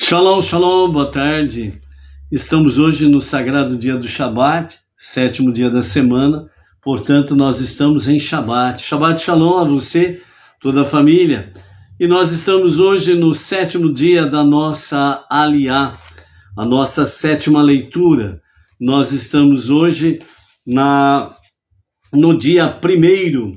Shalom, shalom, boa tarde. Estamos hoje no sagrado dia do Shabat, sétimo dia da semana, portanto nós estamos em Shabat. Shabat shalom a você, toda a família. E nós estamos hoje no sétimo dia da nossa Aliyá, a nossa sétima leitura. Nós estamos hoje no dia 1º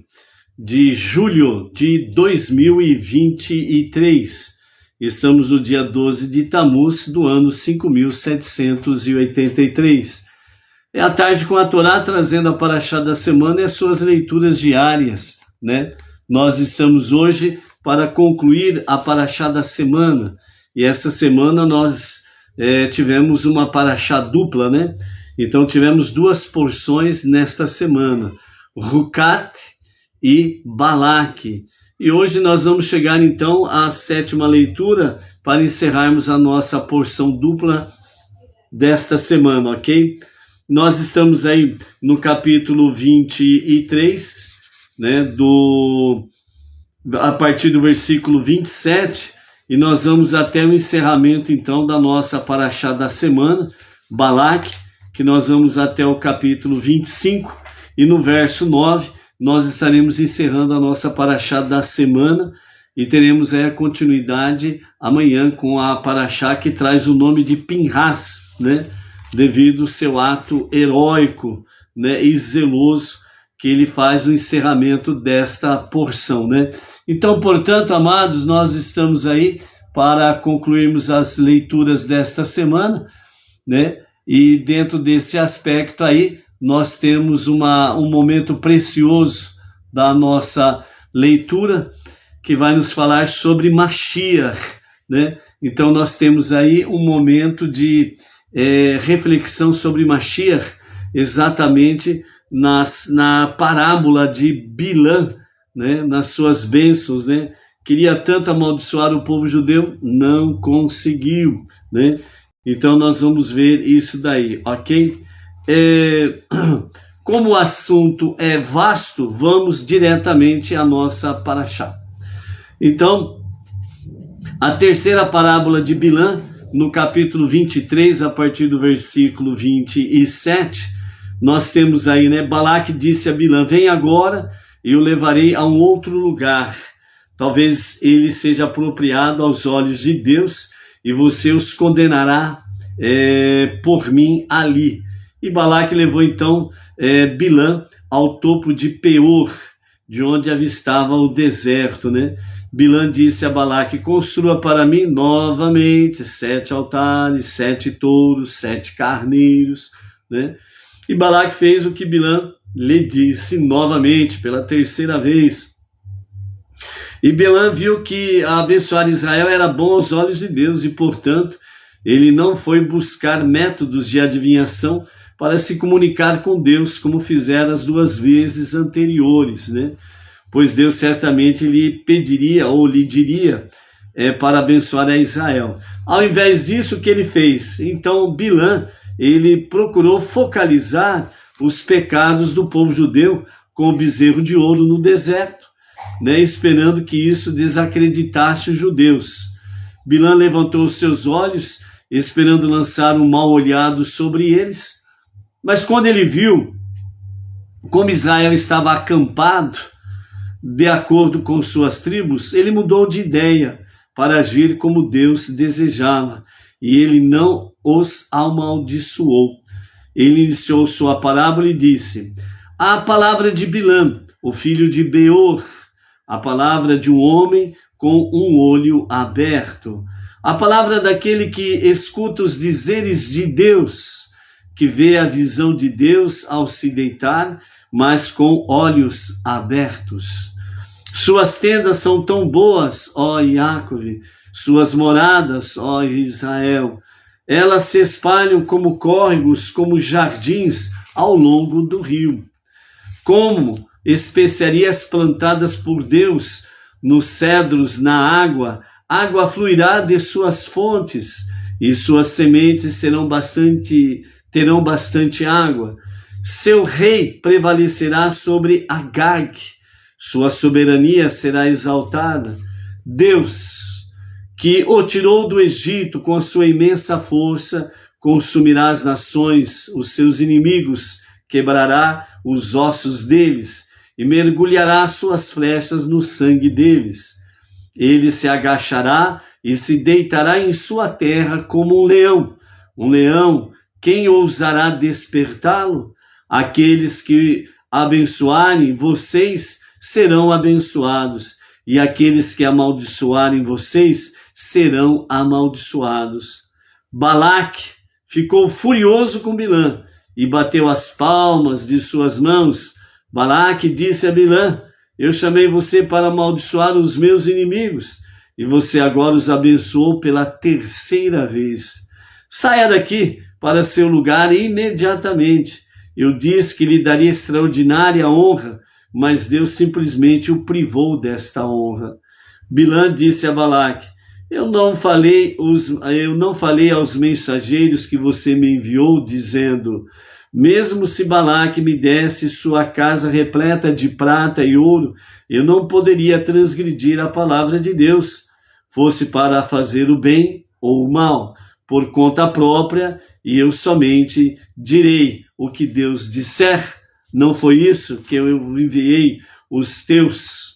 de julho de 2023. Estamos no dia 12 de Tamuz do ano 5783. É a tarde com a Torá, trazendo a Parashá da semana e as suas leituras diárias, né? Nós estamos hoje para concluir a Parashá da semana. E essa semana nós tivemos uma Parashá dupla, né? Então tivemos duas porções nesta semana, Rukat e Balak. E hoje nós vamos chegar então à sétima leitura para encerrarmos a nossa porção dupla desta semana, ok? Nós estamos aí no capítulo 23, né, a partir do versículo 27, e nós vamos até o encerramento então da nossa Parashá da semana, Balak, que nós vamos até o capítulo 25, e no verso 9, nós estaremos encerrando a nossa Parashá da semana e teremos aí a continuidade amanhã com a Parashá que traz o nome de Pinhas, né? Devido ao seu ato heróico, né? E zeloso que ele faz no encerramento desta porção, né? Então, portanto, amados, nós estamos aí para concluirmos as leituras desta semana, né? E dentro desse aspecto aí, nós temos um momento precioso da nossa leitura, que vai nos falar sobre Mashiach, né? Então nós temos aí um momento de reflexão sobre Mashiach, exatamente na parábola de Bilã, né? Nas suas bênçãos, né? Queria tanto amaldiçoar o povo judeu, não conseguiu, né? Então nós vamos ver isso daí, ok? Como o assunto é vasto, vamos diretamente à nossa Parashá. Então, a terceira parábola de Bilã, no capítulo 23, a partir do versículo 27, nós temos aí, né? Balaque disse a Bilã: vem agora, eu levarei a um outro lugar. Talvez ele seja apropriado aos olhos de Deus, e você os condenará por mim ali. E Balaque levou então Bilã ao topo de Peor, de onde avistava o deserto, né? Bilã disse a Balaque: construa para mim novamente 7 altares, 7 touros, 7 carneiros, né? E Balaque fez o que Bilã lhe disse novamente, pela terceira vez. E Bilã viu que abençoar Israel era bom aos olhos de Deus e, portanto, ele não foi buscar métodos de adivinhação para se comunicar com Deus, como fizera as 2 vezes anteriores, né? Pois Deus certamente lhe pediria ou lhe diria para abençoar a Israel. Ao invés disso, o que ele fez? Então, Bilã, ele procurou focalizar os pecados do povo judeu com o bezerro de ouro no deserto, né? Esperando que isso desacreditasse os judeus. Bilã levantou os seus olhos, esperando lançar um mal olhado sobre eles. Mas quando ele viu como Israel estava acampado, de acordo com suas tribos, ele mudou de ideia para agir como Deus desejava, e ele não os amaldiçoou. Ele iniciou sua parábola e disse: a palavra de Bilã, o filho de Beor, a palavra de um homem com um olho aberto, a palavra daquele que escuta os dizeres de Deus, que vê a visão de Deus ao se deitar, mas com olhos abertos. Suas tendas são tão boas, ó Jacob, suas moradas, ó Israel. Elas se espalham como córregos, como jardins ao longo do rio. Como especiarias plantadas por Deus nos cedros na água, água fluirá de suas fontes, e suas sementes terão bastante água. Seu rei prevalecerá sobre Agag, sua soberania será exaltada. Deus, que o tirou do Egito com a sua imensa força, consumirá as nações, os seus inimigos, quebrará os ossos deles e mergulhará suas flechas no sangue deles. Ele se agachará e se deitará em sua terra como um leão. Um leão, quem ousará despertá-lo? Aqueles que abençoarem vocês serão abençoados, e aqueles que amaldiçoarem vocês serão amaldiçoados. Balaque ficou furioso com Bilã e bateu as palmas de suas mãos. Balaque disse a Bilã: eu chamei você para amaldiçoar os meus inimigos, e você agora os abençoou pela terceira vez. Saia daqui para seu lugar imediatamente. Eu disse que lhe daria extraordinária honra, mas Deus simplesmente o privou desta honra. Bilã disse a Balaque: eu não falei aos mensageiros que você me enviou, dizendo: mesmo se Balaque me desse sua casa repleta de prata e ouro, eu não poderia transgredir a palavra de Deus, fosse para fazer o bem ou o mal, por conta própria, e eu somente direi o que Deus disser. Não foi isso que eu enviei os teus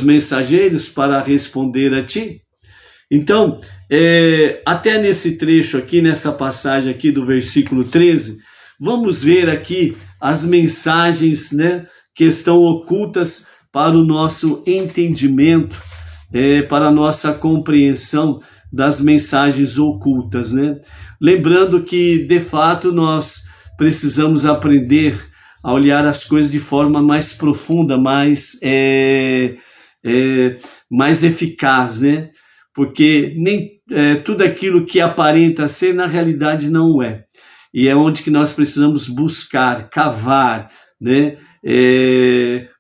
mensageiros para responder a ti? Então, até nesse trecho aqui, nessa passagem aqui do versículo 13, vamos ver aqui as mensagens, né, que estão ocultas para o nosso entendimento, para a nossa compreensão das mensagens ocultas, né? Lembrando que, de fato, nós precisamos aprender a olhar as coisas de forma mais profunda, mais eficaz, né? Porque nem tudo aquilo que aparenta ser, na realidade, não é. E é onde que nós precisamos buscar, cavar, né?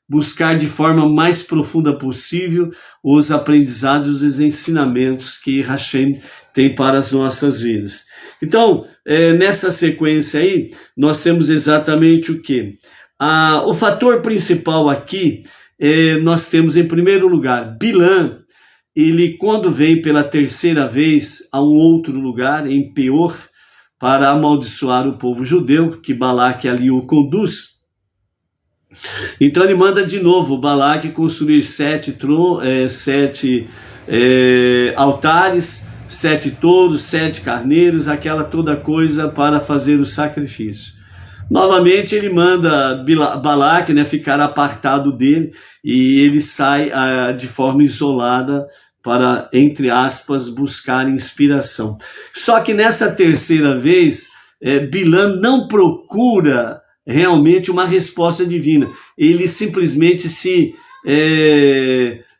Buscar de forma mais profunda possível os aprendizados e os ensinamentos que Hashem tem para as nossas vidas. Então, nessa sequência aí, nós temos exatamente o quê? O fator principal aqui, nós temos em primeiro lugar, Bilã. Ele, quando vem pela terceira vez a um outro lugar, em Peor, para amaldiçoar o povo judeu, que Balaque ali o conduz, então ele manda de novo Balaque construir 7 altares, 7 touros, 7 carneiros, aquela toda coisa para fazer o sacrifício. Novamente ele manda Balaque, né, ficar apartado dele, e ele sai de forma isolada para, entre aspas, buscar inspiração. Só que nessa terceira vez, Bilã não procura realmente uma resposta divina. Ele simplesmente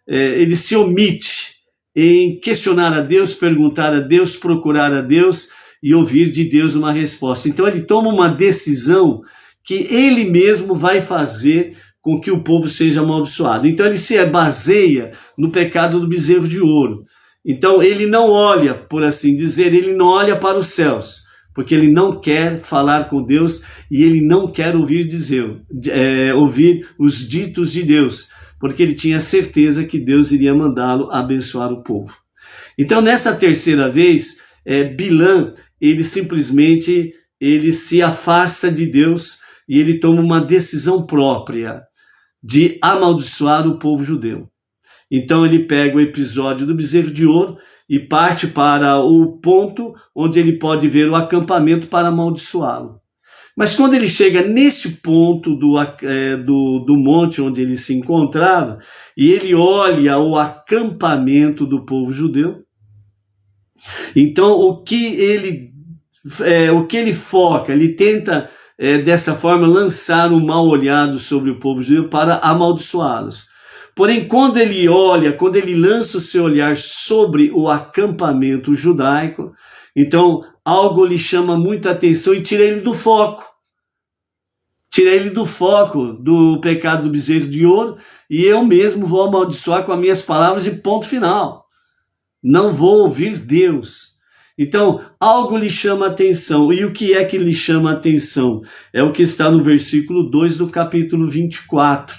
ele se omite em questionar a Deus, perguntar a Deus, procurar a Deus e ouvir de Deus uma resposta. Então ele toma uma decisão que ele mesmo vai fazer com que o povo seja amaldiçoado. Então ele se baseia no pecado do bezerro de ouro. Então ele não olha, por assim dizer, ele não olha para os céus, porque ele não quer falar com Deus e ele não quer ouvir os ditos de Deus, porque ele tinha certeza que Deus iria mandá-lo abençoar o povo. Então, nessa terceira vez, Bilã, ele simplesmente se afasta de Deus e ele toma uma decisão própria de amaldiçoar o povo judeu. Então ele pega o episódio do bezerro de ouro e parte para o ponto onde ele pode ver o acampamento para amaldiçoá-lo. Mas quando ele chega neste ponto do monte onde ele se encontrava, e ele olha o acampamento do povo judeu, então o que ele foca, ele tenta dessa forma lançar um mal olhado sobre o povo judeu para amaldiçoá-los. Porém, quando ele lança o seu olhar sobre o acampamento judaico, então algo lhe chama muita atenção e tira ele do foco. Tira ele do foco do pecado do bezerro de ouro, e eu mesmo vou amaldiçoar com as minhas palavras e ponto final. Não vou ouvir Deus. Então, algo lhe chama atenção. E o que é que lhe chama atenção? É o que está no versículo 2 do capítulo 24.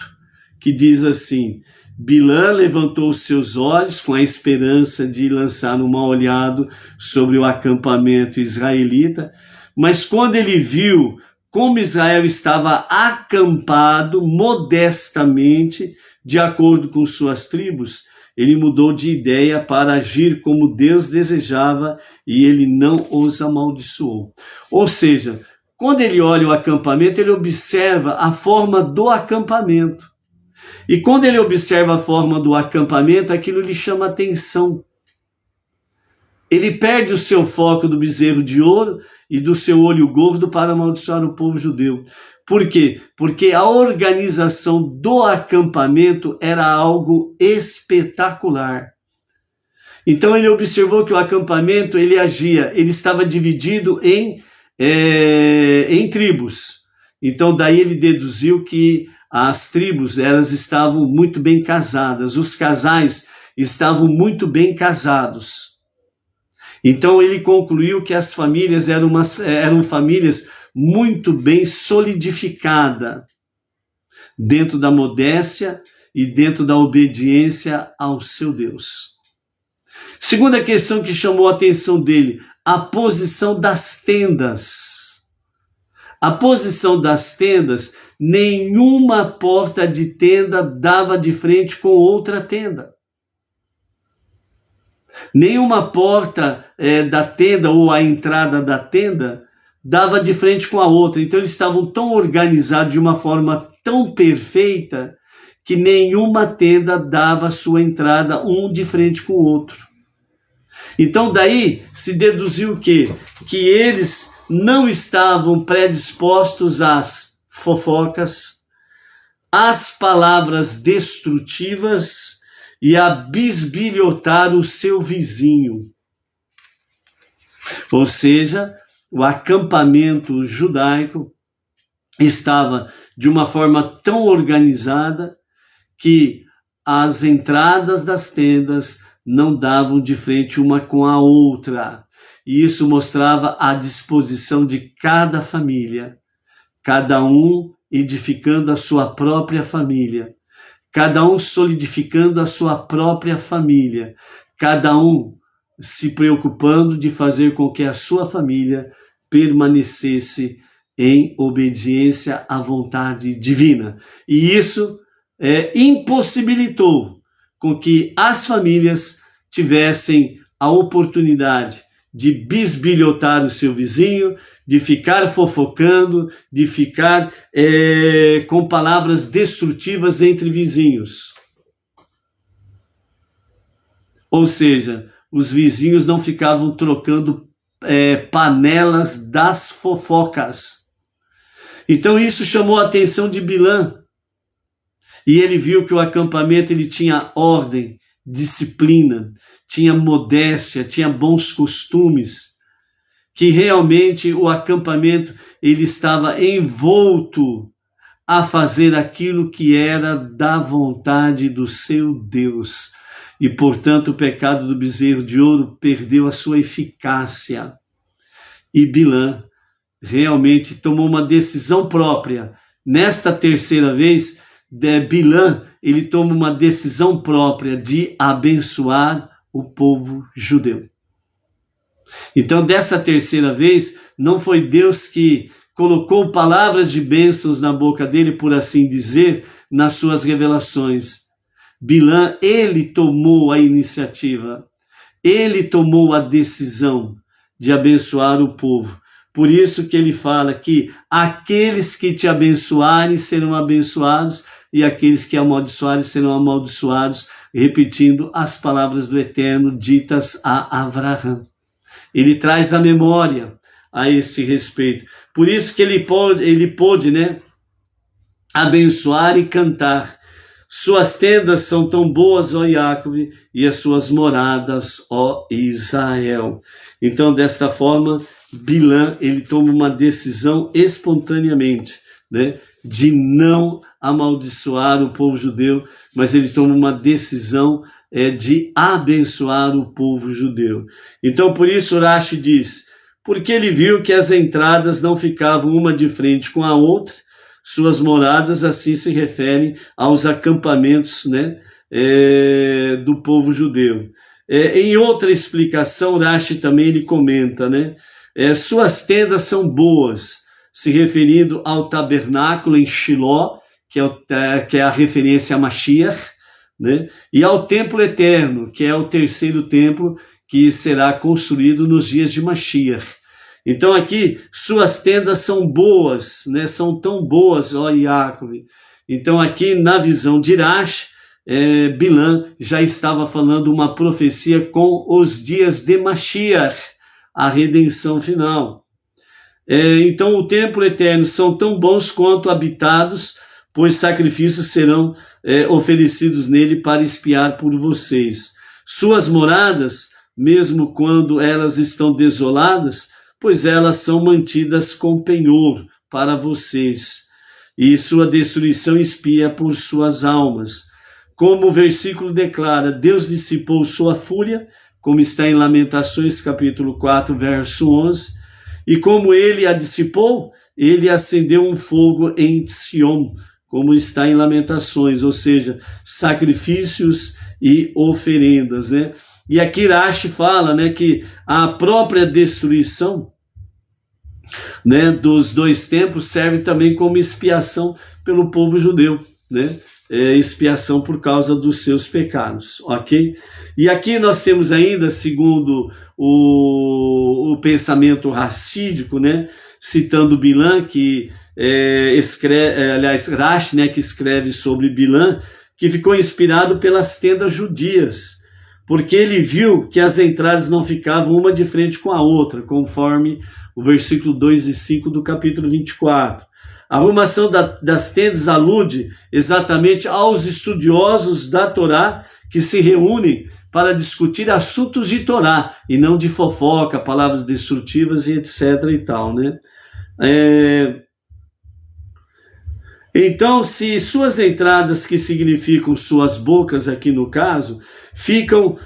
Que diz assim: Bilã levantou os seus olhos com a esperança de lançar uma olhada sobre o acampamento israelita, mas quando ele viu como Israel estava acampado modestamente, de acordo com suas tribos, ele mudou de ideia para agir como Deus desejava e ele não os amaldiçoou. Ou seja, quando ele olha o acampamento, ele observa a forma do acampamento. E quando ele observa a forma do acampamento, aquilo lhe chama atenção. Ele perde o seu foco do bezerro de ouro e do seu olho gordo para amaldiçoar o povo judeu. Por quê? Porque a organização do acampamento era algo espetacular. Então ele observou que o acampamento, ele estava dividido em tribos. Então daí ele deduziu que as tribos, elas estavam muito bem casadas, os casais estavam muito bem casados. Então ele concluiu que as famílias eram famílias muito bem solidificadas dentro da modéstia e dentro da obediência ao seu Deus. Segunda questão que chamou a atenção dele, a posição das tendas. A posição das tendas, nenhuma porta de tenda dava de frente com outra tenda. Nenhuma porta da tenda ou a entrada da tenda dava de frente com a outra. Então eles estavam tão organizados de uma forma tão perfeita que nenhuma tenda dava sua entrada um de frente com o outro. Então daí se deduziu o quê? Que eles não estavam predispostos às fofocas, às palavras destrutivas e a bisbilhotar o seu vizinho. Ou seja, o acampamento judaico estava de uma forma tão organizada que as entradas das tendas não davam de frente uma com a outra. E isso mostrava a disposição de cada família, cada um edificando a sua própria família, cada um solidificando a sua própria família, cada um se preocupando de fazer com que a sua família permanecesse em obediência à vontade divina. E isso impossibilitou com que as famílias tivessem a oportunidade de bisbilhotar o seu vizinho, de ficar fofocando, de ficar com palavras destrutivas entre vizinhos. Ou seja, os vizinhos não ficavam trocando panelas das fofocas. Então isso chamou a atenção de Bilã. E ele viu que o acampamento ele tinha ordem, disciplina, tinha modéstia, tinha bons costumes, que realmente o acampamento ele estava envolto a fazer aquilo que era da vontade do seu Deus. E, portanto, o pecado do bezerro de ouro perdeu a sua eficácia. E Bilã realmente tomou uma decisão própria. Nesta terceira vez, Bilã, ele toma uma decisão própria de abençoar o povo judeu. Então, dessa terceira vez, não foi Deus que colocou palavras de bênçãos na boca dele, por assim dizer, nas suas revelações. Bilã, ele tomou a iniciativa, ele tomou a decisão de abençoar o povo. Por isso que ele fala que aqueles que te abençoarem serão abençoados e aqueles que amaldiçoarem serão amaldiçoados, repetindo as palavras do Eterno ditas a Abraão. Ele traz a memória a este respeito. Por isso que ele pôde, abençoar e cantar. Suas tendas são tão boas, ó Jacob, e as suas moradas, ó Israel. Então, desta forma, Bilã, ele toma uma decisão espontaneamente, de não amaldiçoar o povo judeu, mas ele toma uma decisão de abençoar o povo judeu. Então, por isso, Rashi diz, porque ele viu que as entradas não ficavam uma de frente com a outra, suas moradas assim se referem aos acampamentos, do povo judeu. Em outra explicação, Rashi também ele comenta, né? Suas tendas são boas, se referindo ao tabernáculo em Shiló, que é a referência a Mashiach, né? E ao templo eterno, que é o terceiro templo que será construído nos dias de Mashiach. Então aqui, suas tendas são boas, né? São tão boas, ó Yaakov. Então aqui, na visão de Rashi, Bilã já estava falando uma profecia com os dias de Mashiach, a redenção final. Então o templo eterno são tão bons quanto habitados, pois sacrifícios serão oferecidos nele para expiar por vocês. Suas moradas, mesmo quando elas estão desoladas, pois elas são mantidas com penhor para vocês, e sua destruição expia por suas almas. Como o versículo declara, Deus dissipou sua fúria, como está em Lamentações capítulo 4, verso 11, e como ele a dissipou, ele acendeu um fogo em Sion, como está em Lamentações, ou seja, sacrifícios e oferendas, né? E aqui Rashi fala, né, que a própria destruição, né, dos dois templos serve também como expiação pelo povo judeu, né? Expiação por causa dos seus pecados, ok? E aqui nós temos ainda, segundo o pensamento racídico, né, citando Bilã, que Rashi, né, que escreve sobre Bilã, que ficou inspirado pelas tendas judias, porque ele viu que as entradas não ficavam uma de frente com a outra, conforme o versículo 2 e 5 do capítulo 24. A arrumação das tendas alude exatamente aos estudiosos da Torá que se reúnem para discutir assuntos de Torá e não de fofoca, palavras destrutivas e etc. e tal, né? Então, se suas entradas, que significam suas bocas aqui no caso, ficam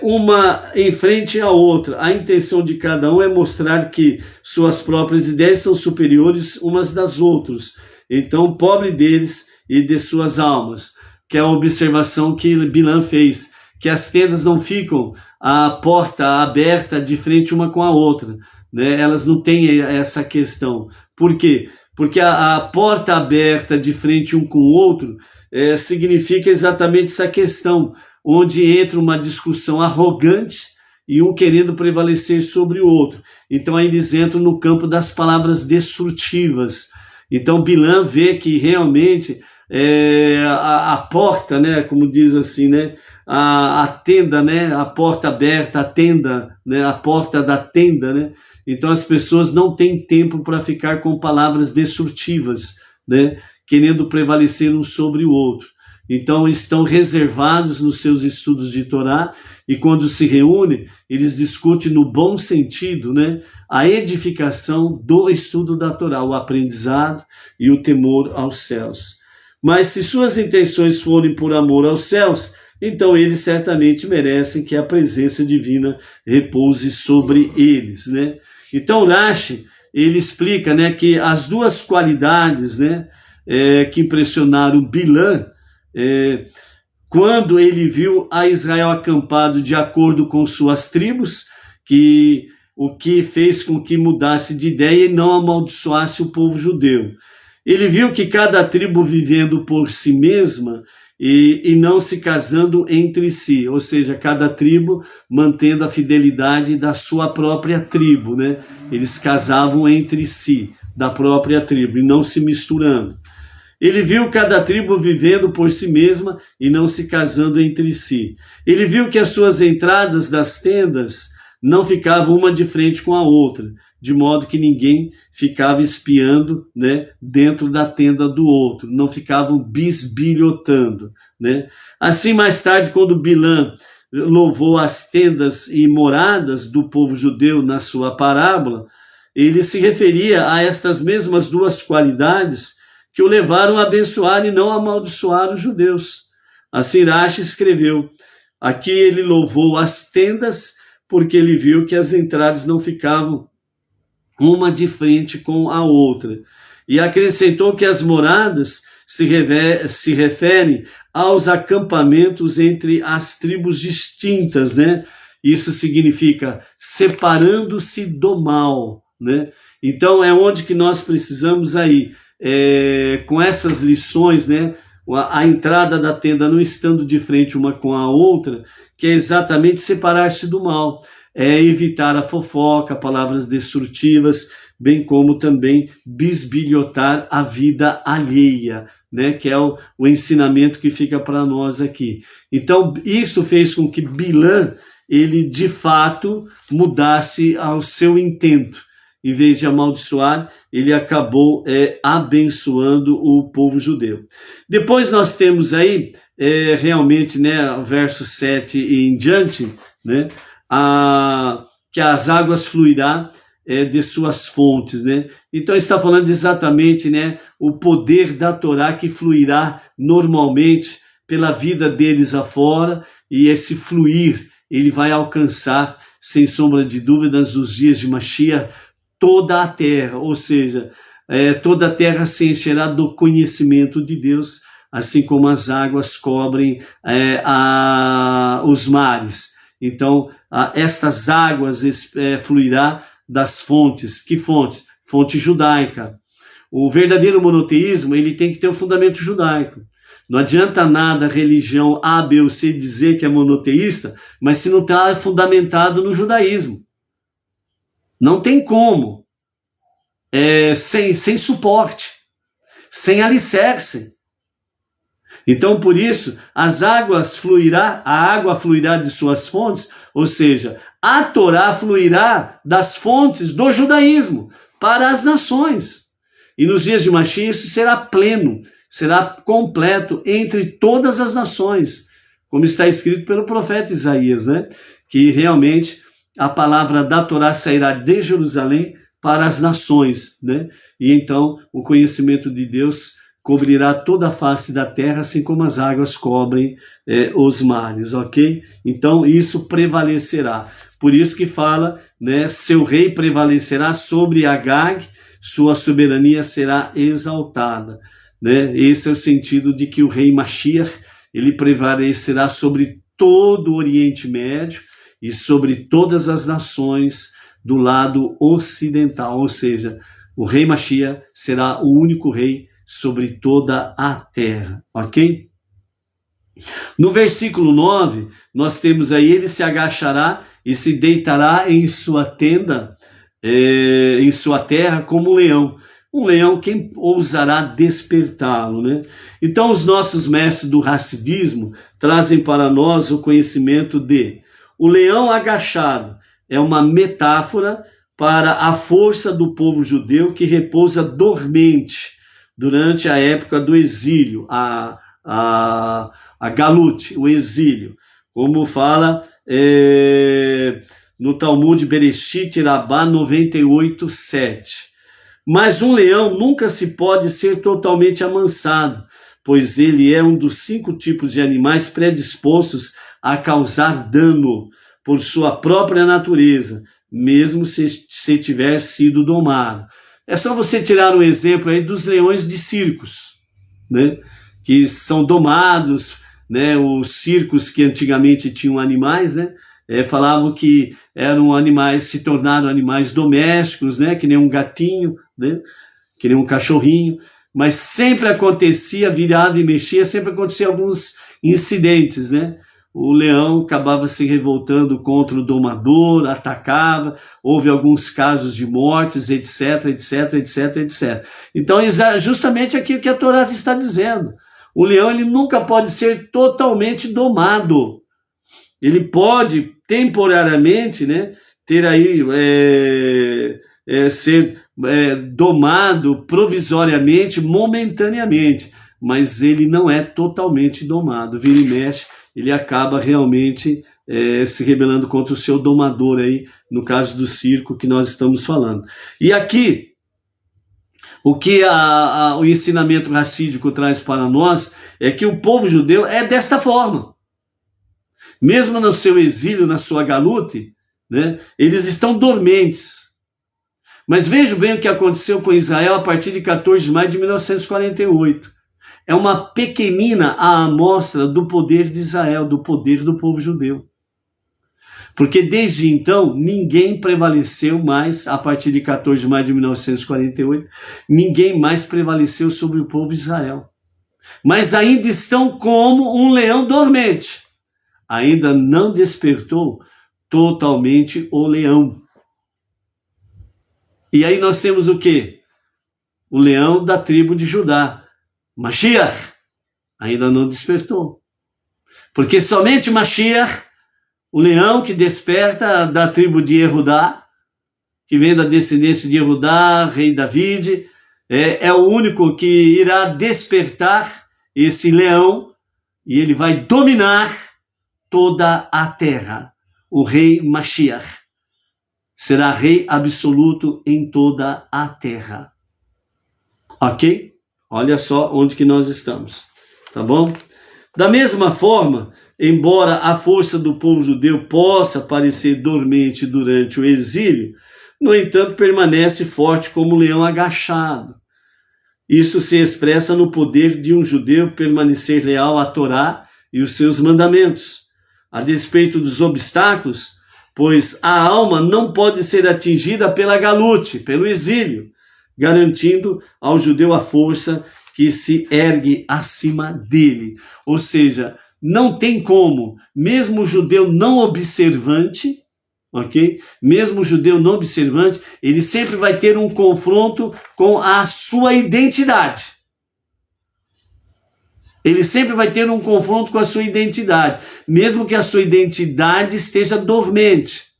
uma em frente à outra, a intenção de cada um é mostrar que suas próprias ideias são superiores umas das outras. Então, pobre deles e de suas almas, que é a observação que Bilã fez, que as tendas não ficam a porta aberta de frente uma com a outra, né? Elas não têm essa questão. Por quê? Porque a porta aberta de frente um com o outro significa exatamente essa questão, onde entra uma discussão arrogante e um querendo prevalecer sobre o outro. Então aí eles entram no campo das palavras destrutivas. Então Bilã vê que realmente a porta, né, como diz assim, né, a tenda, né, a porta aberta, a tenda, né, a porta da tenda, né. Então as pessoas não têm tempo para ficar com palavras destrutivas, né, querendo prevalecer um sobre o outro. Então estão reservados nos seus estudos de Torá e quando se reúnem, eles discutem no bom sentido, né, a edificação do estudo da Torá, o aprendizado e o temor aos céus. Mas se suas intenções forem por amor aos céus, então eles certamente merecem que a presença divina repouse sobre eles, né? Então Rashi, ele explica, né, que as duas qualidades, né, que impressionaram Bilã, quando ele viu a Israel acampado de acordo com suas tribos, o que fez com que mudasse de ideia e não amaldiçoasse o povo judeu. Ele viu que cada tribo vivendo por si mesma e não se casando entre si, ou seja, cada tribo mantendo a fidelidade da sua própria tribo, né? Eles casavam entre si, da própria tribo, e não se misturando. Ele viu cada tribo vivendo por si mesma e não se casando entre si. Ele viu que as suas entradas das tendas não ficavam uma de frente com a outra, de modo que ninguém ficava espiando, né, dentro da tenda do outro, não ficavam bisbilhotando, né? Assim, mais tarde, quando Bilã louvou as tendas e moradas do povo judeu na sua parábola, ele se referia a estas mesmas duas qualidades que o levaram a abençoar e não amaldiçoar os judeus. Assim Rashi escreveu, aqui ele louvou as tendas porque ele viu que as entradas não ficavam uma de frente com a outra. E acrescentou que as moradas se refere aos acampamentos entre as tribos distintas, né? Isso significa separando-se do mal, né? Então é onde que nós precisamos aí, com essas lições, né? A entrada da tenda não estando de frente uma com a outra, que é exatamente separar-se do mal, é evitar a fofoca, palavras destrutivas, bem como também bisbilhotar a vida alheia, né? Que é o ensinamento que fica para nós aqui. Então isso fez com que Bilã, ele de fato mudasse ao seu intento. Em vez de amaldiçoar, ele acabou abençoando o povo judeu. Depois nós temos aí, realmente, né, o verso 7 e em diante, né, que as águas fluirá de suas fontes, né? Então está falando exatamente, né, o poder da Torá que fluirá normalmente pela vida deles afora, e esse fluir, ele vai alcançar, sem sombra de dúvidas, nos dias de Mashiach, toda a terra, ou seja, toda a terra se encherá do conhecimento de Deus, assim como as águas cobrem os mares. Então, estas águas fluirá das fontes. Que fontes? Fonte judaica. O verdadeiro monoteísmo, ele tem que ter um fundamento judaico. Não adianta nada a religião A, B ou C dizer que é monoteísta, mas se não está fundamentado no judaísmo. Não tem como, sem suporte, sem alicerce. Então, por isso, a água fluirá de suas fontes, ou seja, a Torá fluirá das fontes do judaísmo para as nações. E nos dias de Mashiach isso será pleno, será completo entre todas as nações, como está escrito pelo profeta Isaías, né? Que realmente a palavra da Torá sairá de Jerusalém para as nações, né? E então o conhecimento de Deus cobrirá toda a face da terra, assim como as águas cobrem os mares, ok? Então isso prevalecerá. Por isso que fala, né? Seu rei prevalecerá sobre Agag, sua soberania será exaltada, né? Esse é o sentido de que o rei Mashiach, ele prevalecerá sobre todo o Oriente Médio e sobre todas as nações do lado ocidental, ou seja, o rei Mashiach será o único rei sobre toda a terra, ok? No versículo 9, nós temos aí, ele se agachará e se deitará em sua tenda, em sua terra como um leão, quem ousará despertá-lo, né? Então os nossos mestres do Hassidismo trazem para nós o conhecimento de o leão agachado é uma metáfora para a força do povo judeu que repousa dormente durante a época do exílio, a Galut, o exílio, como fala no Talmud Bereshit Rabbah 98:7. Mas um leão nunca se pode ser totalmente amansado, pois ele é um dos 5 tipos de animais predispostos a causar dano por sua própria natureza, mesmo se tiver sido domado. É só você tirar um exemplo aí dos leões de circos, né? Que são domados, né? Os circos que antigamente tinham animais, né? Falavam que eram animais, se tornaram animais domésticos, né? Que nem um gatinho, né? Que nem um cachorrinho, mas sempre acontecia, virava e mexia, sempre acontecia alguns incidentes, né? O leão acabava se revoltando contra o domador, atacava, houve alguns casos de mortes, etc, etc, etc, etc. Então, justamente aquilo que a Torá está dizendo. O leão, ele nunca pode ser totalmente domado. Ele pode, temporariamente, né, ter aí, ser domado provisoriamente, momentaneamente, mas ele não é totalmente domado. Vira e mexe, ele acaba realmente se rebelando contra o seu domador aí, no caso do circo que nós estamos falando. E aqui, o que o ensinamento racídico traz para nós é que o povo judeu é desta forma. Mesmo no seu exílio, na sua galute, né, eles estão dormentes. Mas veja bem o que aconteceu com Israel a partir de 14 de maio de 1948. é uma pequenina amostra do poder de Israel, do poder do povo judeu. Porque desde então, ninguém prevaleceu mais, a partir de 14 de maio de 1948, ninguém mais prevaleceu sobre o povo de Israel. Mas ainda estão como um leão dormente. Ainda não despertou totalmente o leão. E aí nós temos o quê? O leão da tribo de Judá. Mashiach ainda não despertou. Porque somente Mashiach, o leão que desperta da tribo de Yehudá, que vem da descendência de Yehudá, rei David, é o único que irá despertar esse leão e ele vai dominar toda a terra. O rei Mashiach será rei absoluto em toda a terra. Ok? Olha só onde que nós estamos. Tá bom? Da mesma forma, embora a força do povo judeu possa parecer dormente durante o exílio, no entanto permanece forte como um leão agachado. Isso se expressa no poder de um judeu permanecer leal à Torá e os seus mandamentos, a despeito dos obstáculos, pois a alma não pode ser atingida pela galute, pelo exílio, garantindo ao judeu a força que se ergue acima dele. Ou seja, não tem como, mesmo o judeu não observante, ok? Mesmo o judeu não observante, ele sempre vai ter um confronto com a sua identidade. Ele sempre vai ter um confronto com a sua identidade, mesmo que a sua identidade esteja dormente,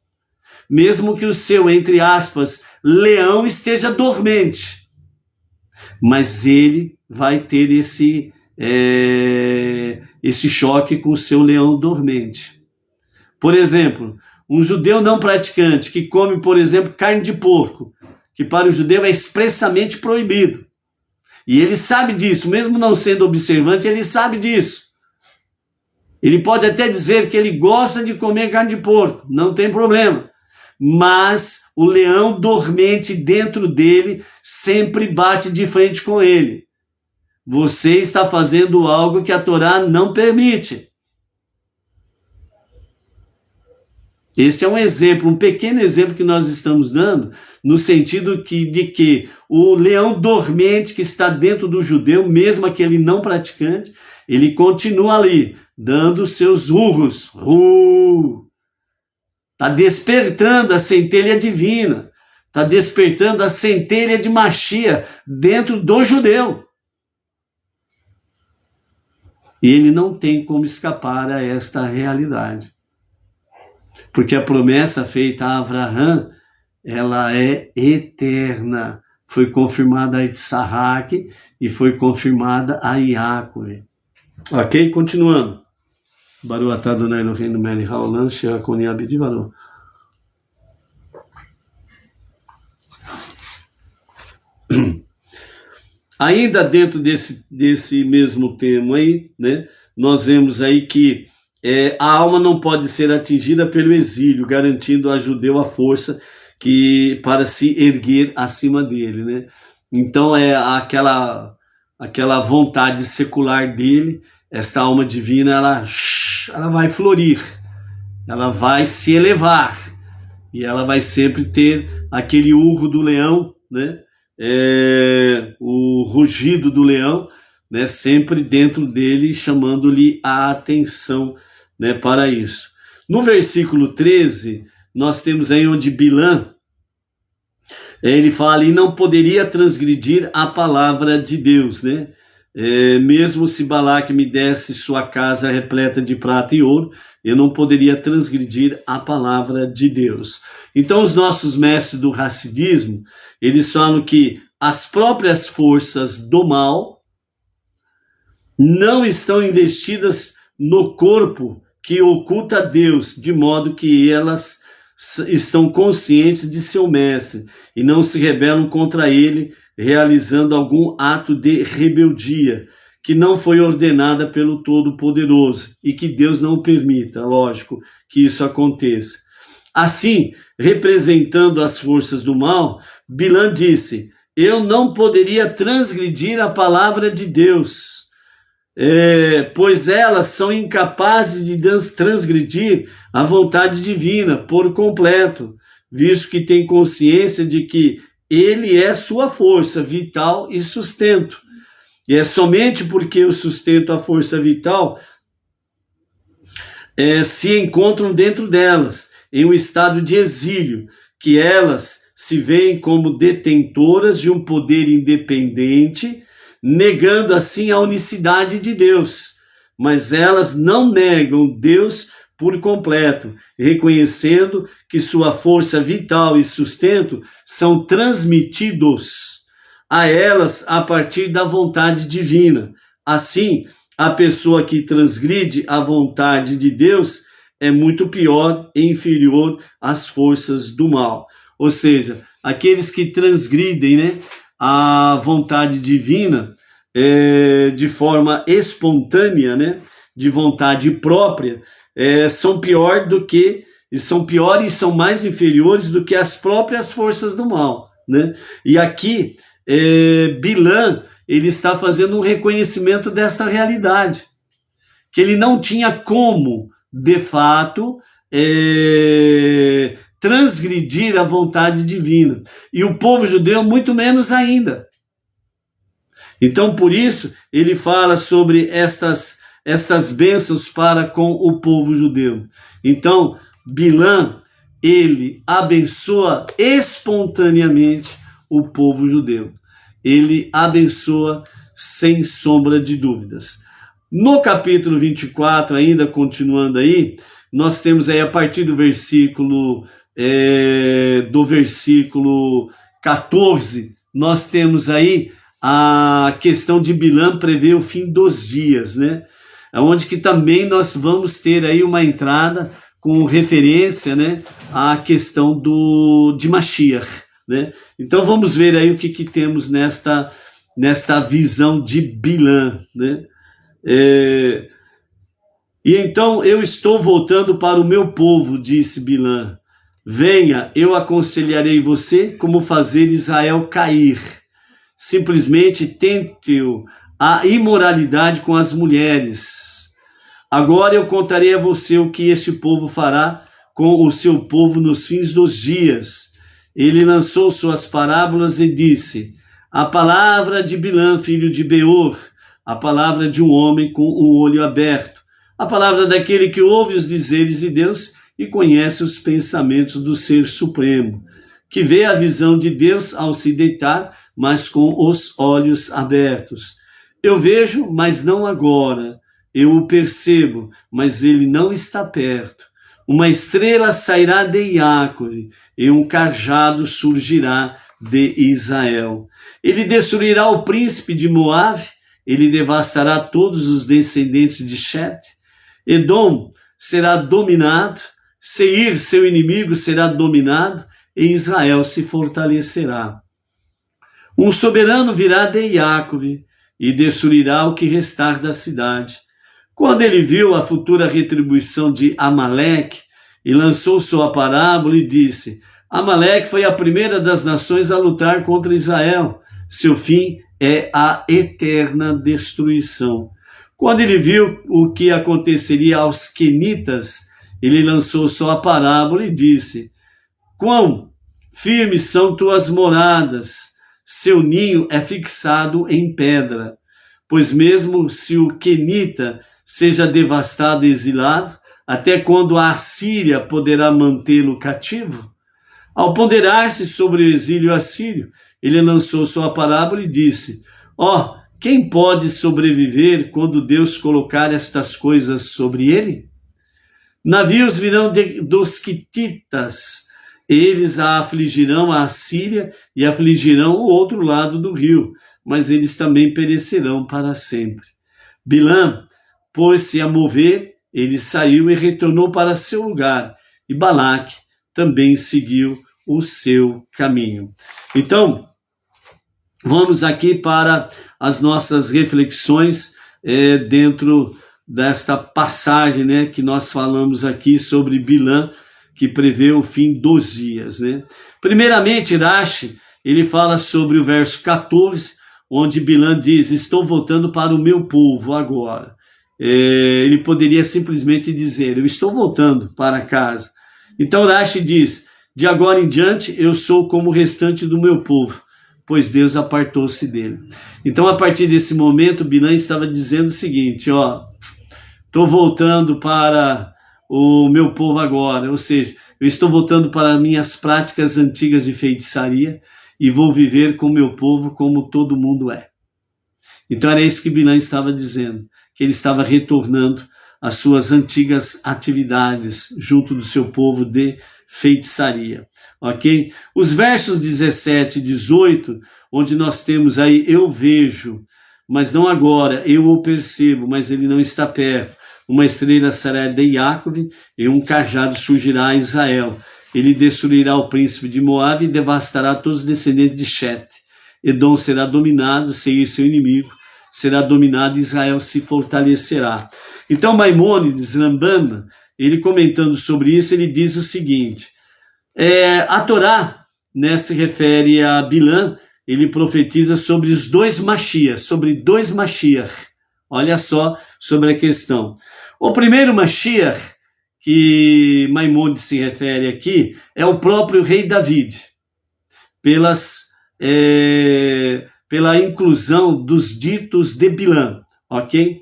mesmo que o seu, entre aspas, leão esteja dormente, mas ele vai ter esse choque com o seu leão dormente. Por exemplo, um judeu não praticante que come, por exemplo, carne de porco, que para o judeu é expressamente proibido. E ele sabe disso, mesmo não sendo observante, ele sabe disso. Ele pode até dizer que ele gosta de comer carne de porco, não tem problema. Mas o leão dormente dentro dele sempre bate de frente com ele. Você está fazendo algo que a Torá não permite. Este é um exemplo, um pequeno exemplo que nós estamos dando, no sentido de que o leão dormente que está dentro do judeu, mesmo aquele não praticante, ele continua ali, dando seus urros. Está despertando a centelha divina, está despertando a centelha de Mashiach dentro do judeu. E ele não tem como escapar a esta realidade. Porque a promessa feita a Abraão, ela é eterna. Foi confirmada a Isaac e foi confirmada a Iacove. Ok? Continuando. Baruch atah Adonai Eloheinu melech haolam she'akoni abidi varo. Ainda dentro desse mesmo tema aí, né, nós vemos aí que a alma não pode ser atingida pelo exílio, garantindo a judeu a força para se erguer acima dele, né? Então aquela vontade secular dele, essa alma divina, ela vai florir, ela vai se elevar, e ela vai sempre ter aquele urro do leão, né? O rugido do leão, né? Sempre dentro dele, chamando-lhe a atenção, né, para isso. No versículo 13, nós temos aí onde Bilã, ele fala, e não poderia transgredir a palavra de Deus, né? Mesmo se Balaque me desse sua casa repleta de prata e ouro, eu não poderia transgredir a palavra de Deus. Então os nossos mestres do Hassidismo, eles falam que as próprias forças do mal não estão investidas no corpo que oculta Deus, de modo que elas estão conscientes de seu mestre e não se rebelam contra ele, realizando algum ato de rebeldia que não foi ordenada pelo Todo-Poderoso e que Deus não permita, lógico, que isso aconteça. Assim, representando as forças do mal, Bilã disse, eu não poderia transgredir a palavra de Deus, pois elas são incapazes de transgredir a vontade divina por completo, visto que tem consciência de que ele é sua força vital e sustento. E é somente porque o sustento, a força vital, se encontram dentro delas, em um estado de exílio, que elas se veem como detentoras de um poder independente, negando assim a unicidade de Deus. Mas elas não negam Deus por completo, reconhecendo que sua força vital e sustento são transmitidos a elas a partir da vontade divina. Assim, a pessoa que transgride a vontade de Deus é muito pior e inferior às forças do mal. Ou seja, aqueles que transgridem, né, a vontade divina de forma espontânea, né, de vontade própria, são piores e são mais inferiores do que as próprias forças do mal, né? E aqui Bilã, ele está fazendo um reconhecimento dessa realidade, que ele não tinha como, de fato, transgredir a vontade divina. E o povo judeu muito menos ainda. Então, por isso, ele fala sobre estas bênçãos para com o povo judeu. Então, Bilã, ele abençoa espontaneamente o povo judeu. Ele abençoa sem sombra de dúvidas. No capítulo 24, ainda continuando aí, nós temos aí a partir do versículo 14, nós temos aí a questão de Bilã prever o fim dos dias, né? Onde que também nós vamos ter aí uma entrada com referência, né, à questão de Mashiach, né? Então vamos ver aí o que temos nesta visão de Bilã, né? E então eu estou voltando para o meu povo, disse Bilã. Venha, eu aconselharei você como fazer Israel cair. Simplesmente tente-o a imoralidade com as mulheres. Agora eu contarei a você o que este povo fará com o seu povo nos fins dos dias. Ele lançou suas parábolas e disse: a palavra de Bilã, filho de Beor, a palavra de um homem com um olho aberto, a palavra daquele que ouve os dizeres de Deus e conhece os pensamentos do Ser Supremo, que vê a visão de Deus ao se deitar, mas com os olhos abertos. Eu vejo, mas não agora. Eu o percebo, mas ele não está perto. Uma estrela sairá de Jacob e um cajado surgirá de Israel. Ele destruirá o príncipe de Moabe, ele devastará todos os descendentes de Chet. Edom será dominado, Seir, seu inimigo, será dominado, e Israel se fortalecerá. Um soberano virá de Jacob e destruirá o que restar da cidade. Quando ele viu a futura retribuição de Amaleque, e lançou sua parábola e disse: Amaleque foi a primeira das nações a lutar contra Israel. Seu fim é a eterna destruição. Quando ele viu o que aconteceria aos quenitas, ele lançou sua parábola e disse: Quão firmes são tuas moradas, seu ninho é fixado em pedra. Pois mesmo se o quenita seja devastado e exilado, até quando a Assíria poderá mantê-lo cativo? Ao ponderar-se sobre o exílio assírio, ele lançou sua parábola e disse: quem pode sobreviver quando Deus colocar estas coisas sobre ele? Navios virão dos quititas, eles a afligirão a Assíria e afligirão o outro lado do rio, mas eles também perecerão para sempre. Bilã pôs-se a mover, ele saiu e retornou para seu lugar, e Balaque também seguiu o seu caminho. Então, vamos aqui para as nossas reflexões dentro desta passagem, né, que nós falamos aqui sobre Bilã, que prevê o fim dos dias, né? Primeiramente, Rashi, ele fala sobre o verso 14, onde Bilã diz, estou voltando para o meu povo agora. Ele poderia simplesmente dizer, eu estou voltando para casa. Então Rashi diz, de agora em diante eu sou como o restante do meu povo, pois Deus apartou-se dele. Então a partir desse momento Bilã estava dizendo o seguinte, estou voltando para o meu povo agora, ou seja, eu estou voltando para minhas práticas antigas de feitiçaria e vou viver com o meu povo como todo mundo é. Então era isso que Bilã estava dizendo, que ele estava retornando às suas antigas atividades junto do seu povo de feitiçaria, ok? Os versos 17 e 18, onde nós temos aí, eu vejo, mas não agora, eu o percebo, mas ele não está perto. Uma estrela será de Jacob e um cajado surgirá a Israel. Ele destruirá o príncipe de Moabe e devastará todos os descendentes de Chet. Edom será dominado, Seir seu inimigo, será dominado e Israel se fortalecerá. Então Maimônides, Rambam, ele comentando sobre isso, ele diz o seguinte, a Torá, né, se refere a Bilã, ele profetiza sobre os dois Mashiach, sobre dois Mashiach. Olha só sobre a questão. O primeiro Mashiach, que Maimônides se refere aqui, é o próprio rei David, pela inclusão dos ditos de Bilã, ok?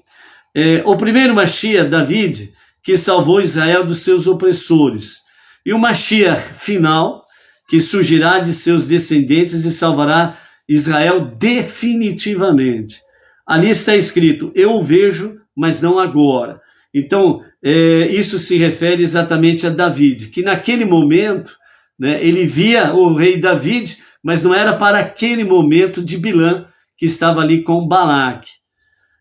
O primeiro Mashiach, David, que salvou Israel dos seus opressores. E o Mashiach final, que surgirá de seus descendentes e salvará Israel definitivamente. Ali está escrito, eu o vejo, mas não agora. Então, isso se refere exatamente a David, que naquele momento, né, ele via o rei David, mas não era para aquele momento de Bilã, que estava ali com Balaque.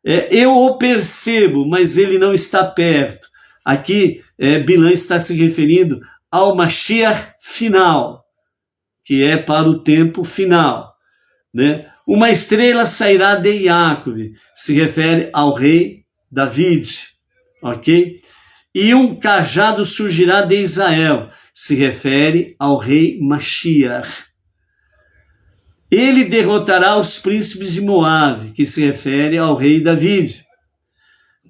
Eu o percebo, mas ele não está perto. Aqui, Bilã está se referindo ao Mashiach final, que é para o tempo final, né? Uma estrela sairá de Jacob, se refere ao rei David, ok? E um cajado surgirá de Israel, se refere ao rei Mashiach. Ele derrotará os príncipes de Moabe, que se refere ao rei David.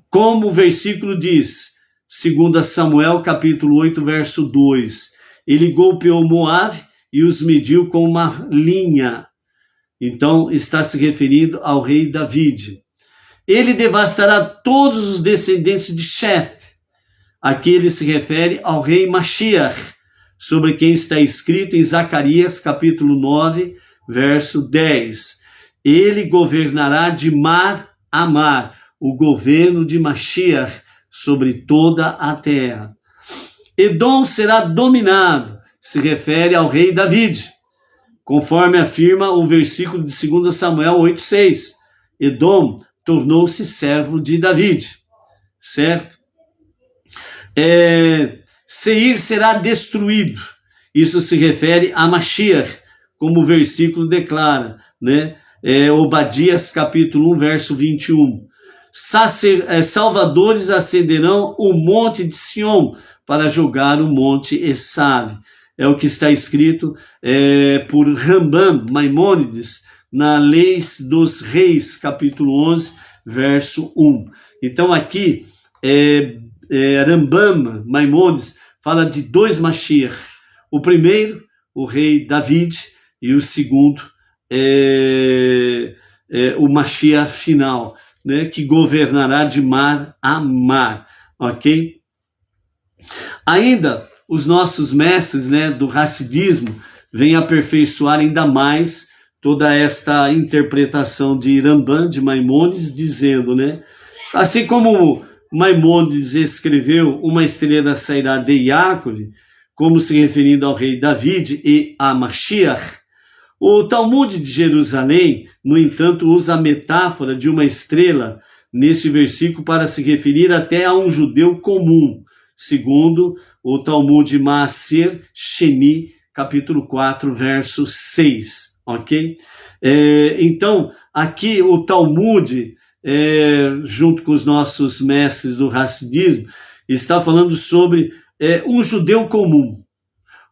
Como o versículo diz, 2 Samuel capítulo 8, verso 2, ele golpeou Moabe e os mediu com uma linha. Então, está se referindo ao rei David. Ele devastará todos os descendentes de Chet. Aqui ele se refere ao rei Mashiach, sobre quem está escrito em Zacarias, capítulo 9, verso 10. Ele governará de mar a mar, o governo de Mashiach sobre toda a terra. Edom será dominado, se refere ao rei David, conforme afirma o versículo de 2 Samuel 8,6. Edom tornou-se servo de David, certo? Seir será destruído, isso se refere a Mashiach, como o versículo declara, né? Obadias capítulo 1, verso 21. Salvadores ascenderão o monte de Sião para julgar o monte Esav. É o que está escrito por Rambam, Maimônides, na Leis dos Reis, capítulo 11, verso 1. Então aqui, Rambam, Maimônides, fala de dois Mashiach. O primeiro, o rei David, e o segundo, o Mashiach final, né, que governará de mar a mar, ok? Ainda, os nossos mestres, né, do Hassidismo vêm aperfeiçoar ainda mais toda esta interpretação de Rambam, de Maimônides, dizendo, né, assim como Maimônides escreveu uma estrela sairá de Jacob, como se referindo ao rei David e a Mashiach, o Talmud de Jerusalém, no entanto, usa a metáfora de uma estrela neste versículo para se referir até a um judeu comum, segundo o Talmud Maaser Sheni, capítulo 4, verso 6, ok? Então, aqui o Talmud, junto com os nossos mestres do Hassidismo, está falando sobre um judeu comum.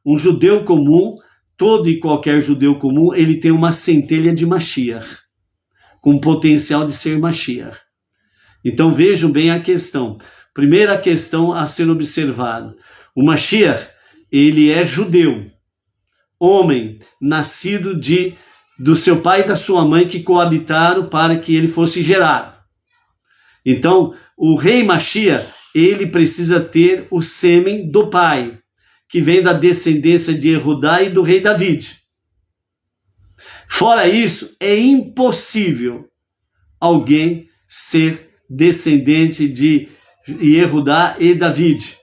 Um judeu comum, todo e qualquer judeu comum, ele tem uma centelha de Mashiach. com potencial de ser Mashiach. Então vejam bem a questão. Primeira questão a ser observada. O Mashiach, ele é judeu, homem, nascido do seu pai e da sua mãe que coabitaram para que ele fosse gerado. Então, o rei Mashiach, ele precisa ter o sêmen do pai, que vem da descendência de Yehudá e do rei David. Fora isso, é impossível alguém ser descendente de Yehudá e David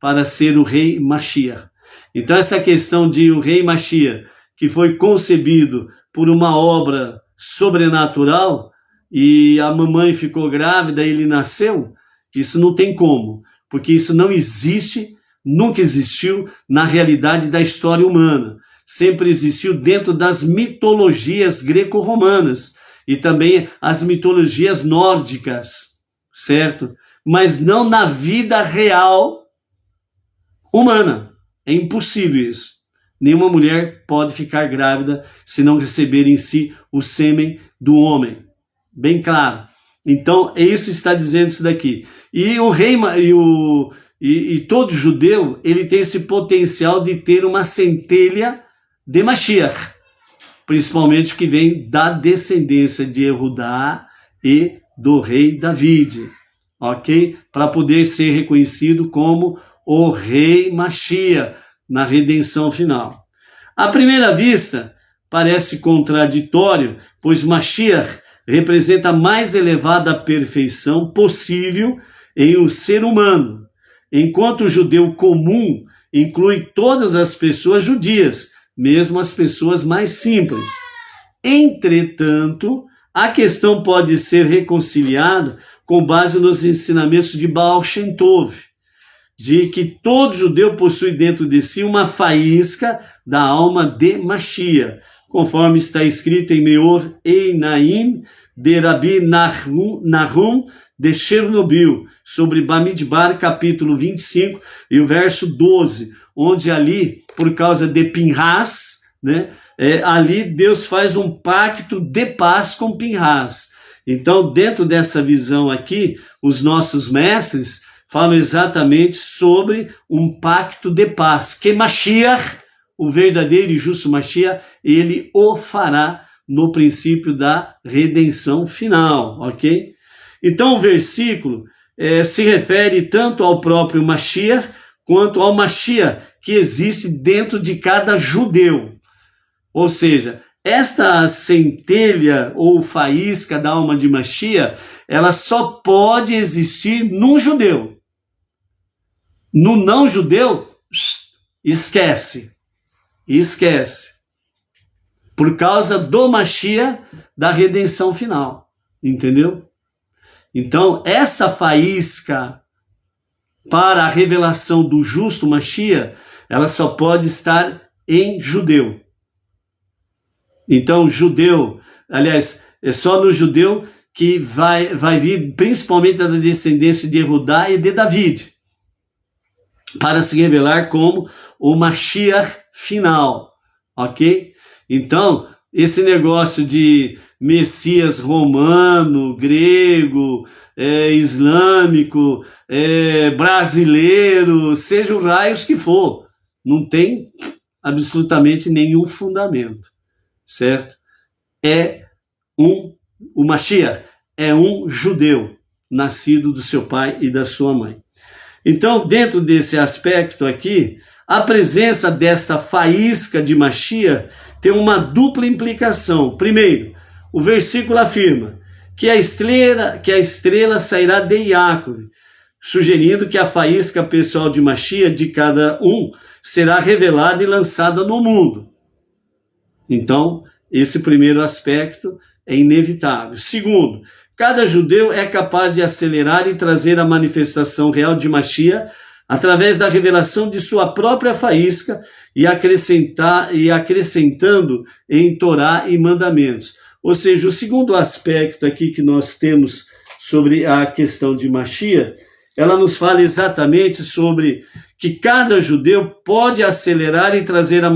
para ser o rei Mashiach. Então essa questão de o rei Mashiach, que foi concebido por uma obra sobrenatural e a mamãe ficou grávida e ele nasceu, isso não tem como, porque isso não existe, nunca existiu na realidade da história humana. Sempre existiu dentro das mitologias greco-romanas e também as mitologias nórdicas, certo? Mas não na vida real humana. É impossível isso. Nenhuma mulher pode ficar grávida se não receber em si o sêmen do homem. Bem claro. Então, isso está dizendo isso daqui. E o rei e todo judeu, ele tem esse potencial de ter uma centelha de Mashiach, principalmente que vem da descendência de Yehudá e do rei David, ok? Para poder ser reconhecido como o rei Mashiach na redenção final. À primeira vista, parece contraditório, pois Mashiach representa a mais elevada perfeição possível em um ser humano, enquanto o judeu comum inclui todas as pessoas judias, mesmo as pessoas mais simples. Entretanto, a questão pode ser reconciliada com base nos ensinamentos de Baal Shem Tov, de que todo judeu possui dentro de si uma faísca da alma de Mashiach, conforme está escrito em Meor Einaim de Rabi Nahum de Chernobyl, sobre Bamidbar, capítulo 25, e o verso 12, onde ali, por causa de Pinhas, né, ali Deus faz um pacto de paz com Pinhas. Então, dentro dessa visão aqui, os nossos mestres falam exatamente sobre um pacto de paz, que Mashiach, o verdadeiro e justo Mashiach, ele o fará no princípio da redenção final, ok? Então, o versículo se refere tanto ao próprio Mashiach, quanto ao Mashiach que existe dentro de cada judeu. Ou seja, esta centelha ou faísca da alma de Mashiach, ela só pode existir no judeu. No não judeu, esquece. Esquece. Por causa do Mashiach da redenção final. Entendeu? Então, essa faísca para a revelação do justo Mashiach, ela só pode estar em judeu. Então, judeu, aliás, é só no judeu que vai vir principalmente da descendência de Yehudá e de David, para se revelar como o Mashiach final, ok? Então, esse negócio de Messias romano, grego, islâmico, brasileiro, seja o raios que for, não tem absolutamente nenhum fundamento, certo? O Mashiach é um judeu, nascido do seu pai e da sua mãe. Então, dentro desse aspecto aqui, a presença desta faísca de Mashiach tem uma dupla implicação. Primeiro, o versículo afirma que a estrela sairá de Yaakov, sugerindo que a faísca pessoal de Mashiach, de cada um, será revelada e lançada no mundo. Então, esse primeiro aspecto é inevitável. Segundo, cada judeu é capaz de acelerar e trazer a manifestação real de Mashiach através da revelação de sua própria faísca e acrescentando em Torá e mandamentos. Ou seja, o segundo aspecto aqui que nós temos sobre a questão de Mashiach, ela nos fala exatamente sobre que cada judeu pode acelerar e trazer a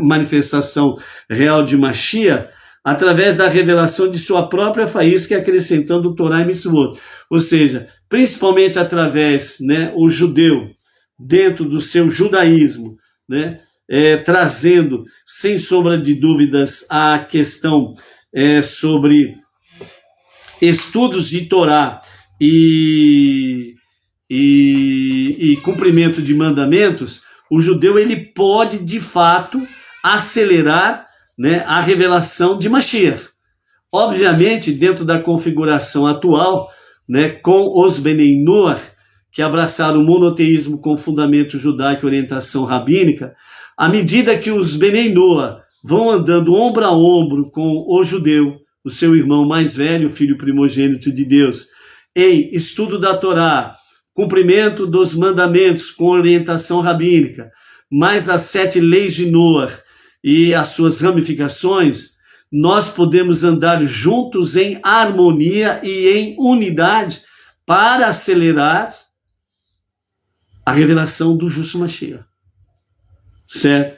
manifestação real de Mashiach através da revelação de sua própria faísca, acrescentando Torá e Mitzvot. Ou seja, principalmente através, né, o judeu, dentro do seu judaísmo, né, trazendo, sem sombra de dúvidas, a questão sobre estudos de Torá e cumprimento de mandamentos, o judeu ele pode, de fato, acelerar, né, a revelação de Mashiach. Obviamente, dentro da configuração atual, né, com os Benei Noach, que abraçaram o monoteísmo com fundamento judaico e orientação rabínica, à medida que os Benei Noach vão andando ombro a ombro com o judeu, o seu irmão mais velho, filho primogênito de Deus, em estudo da Torá, cumprimento dos mandamentos com orientação rabínica, mais as 7 leis de Noach e as suas ramificações, nós podemos andar juntos em harmonia e em unidade para acelerar a revelação do justo Mashiach. Certo?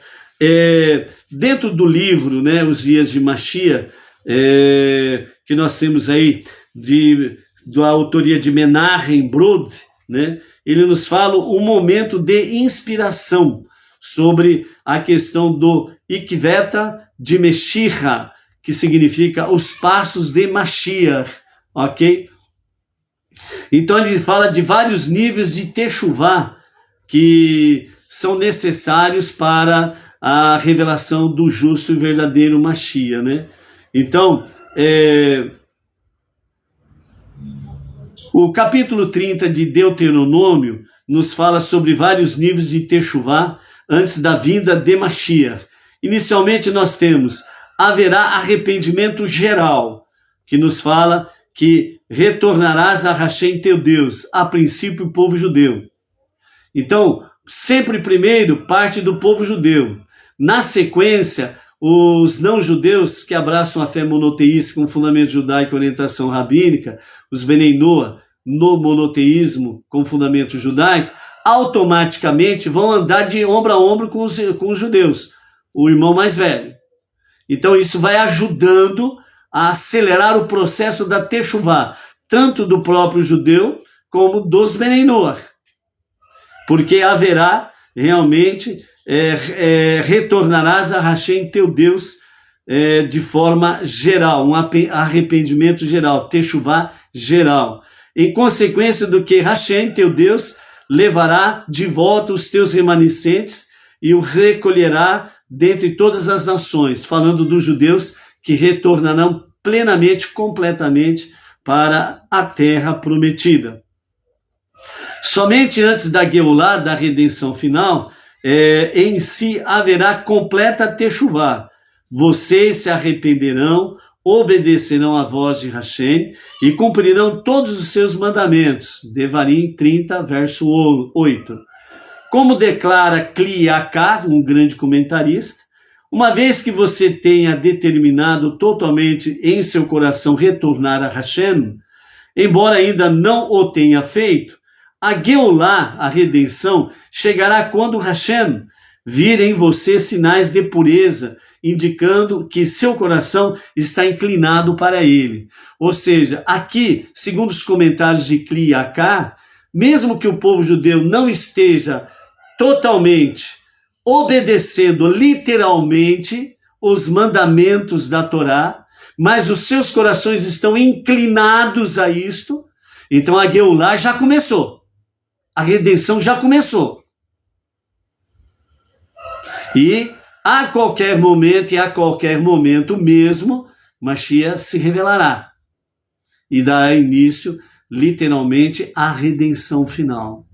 Dentro do livro, né, Os Dias de Mashiach, que nós temos aí da autoria de Menachem Brod, né, ele nos fala um momento de inspiração sobre a questão do Ikveta de Meshicha, que significa os passos de Mashiach, ok? Então ele fala de vários níveis de Teshuvah que são necessários para a revelação do justo e verdadeiro Mashiach, né? Então, o capítulo 30 de Deuteronômio nos fala sobre vários níveis de Teshuvah antes da vinda de Mashiach. Inicialmente nós temos, haverá arrependimento geral, que nos fala que retornarás a Hashem teu Deus, a princípio o povo judeu. Então, sempre primeiro parte do povo judeu. Na sequência, os não-judeus que abraçam a fé monoteísta com fundamento judaico e orientação rabínica, os Benei Noach, no monoteísmo com fundamento judaico, automaticamente vão andar de ombro a ombro com os judeus, o irmão mais velho. Então isso vai ajudando a acelerar o processo da Teshuvah, tanto do próprio judeu como dos Benei Noach. Porque haverá realmente, retornarás a Hashem teu Deus de forma geral, um arrependimento geral, Teshuvah geral. Em consequência do que Hashem teu Deus levará de volta os teus remanescentes e o recolherá dentre todas as nações, falando dos judeus que retornarão plenamente, completamente para a terra prometida. Somente antes da Geulah, da redenção final, em si haverá completa Teshuvah. Vocês se arrependerão, obedecerão à voz de Hashem e cumprirão todos os seus mandamentos. Devarim 30, verso 8. Como declara Kli Yakar, um grande comentarista, uma vez que você tenha determinado totalmente em seu coração retornar a Hashem, embora ainda não o tenha feito, a Geulah, a redenção, chegará quando Hashem vir em você sinais de pureza, indicando que seu coração está inclinado para ele. Ou seja, aqui, segundo os comentários de Kli Yakar, mesmo que o povo judeu não esteja totalmente obedecendo literalmente os mandamentos da Torá, mas os seus corações estão inclinados a isto, então a Geulah já começou. A redenção já começou. E a qualquer momento e a qualquer momento mesmo, Mashiach se revelará. E dará início, literalmente, à redenção final.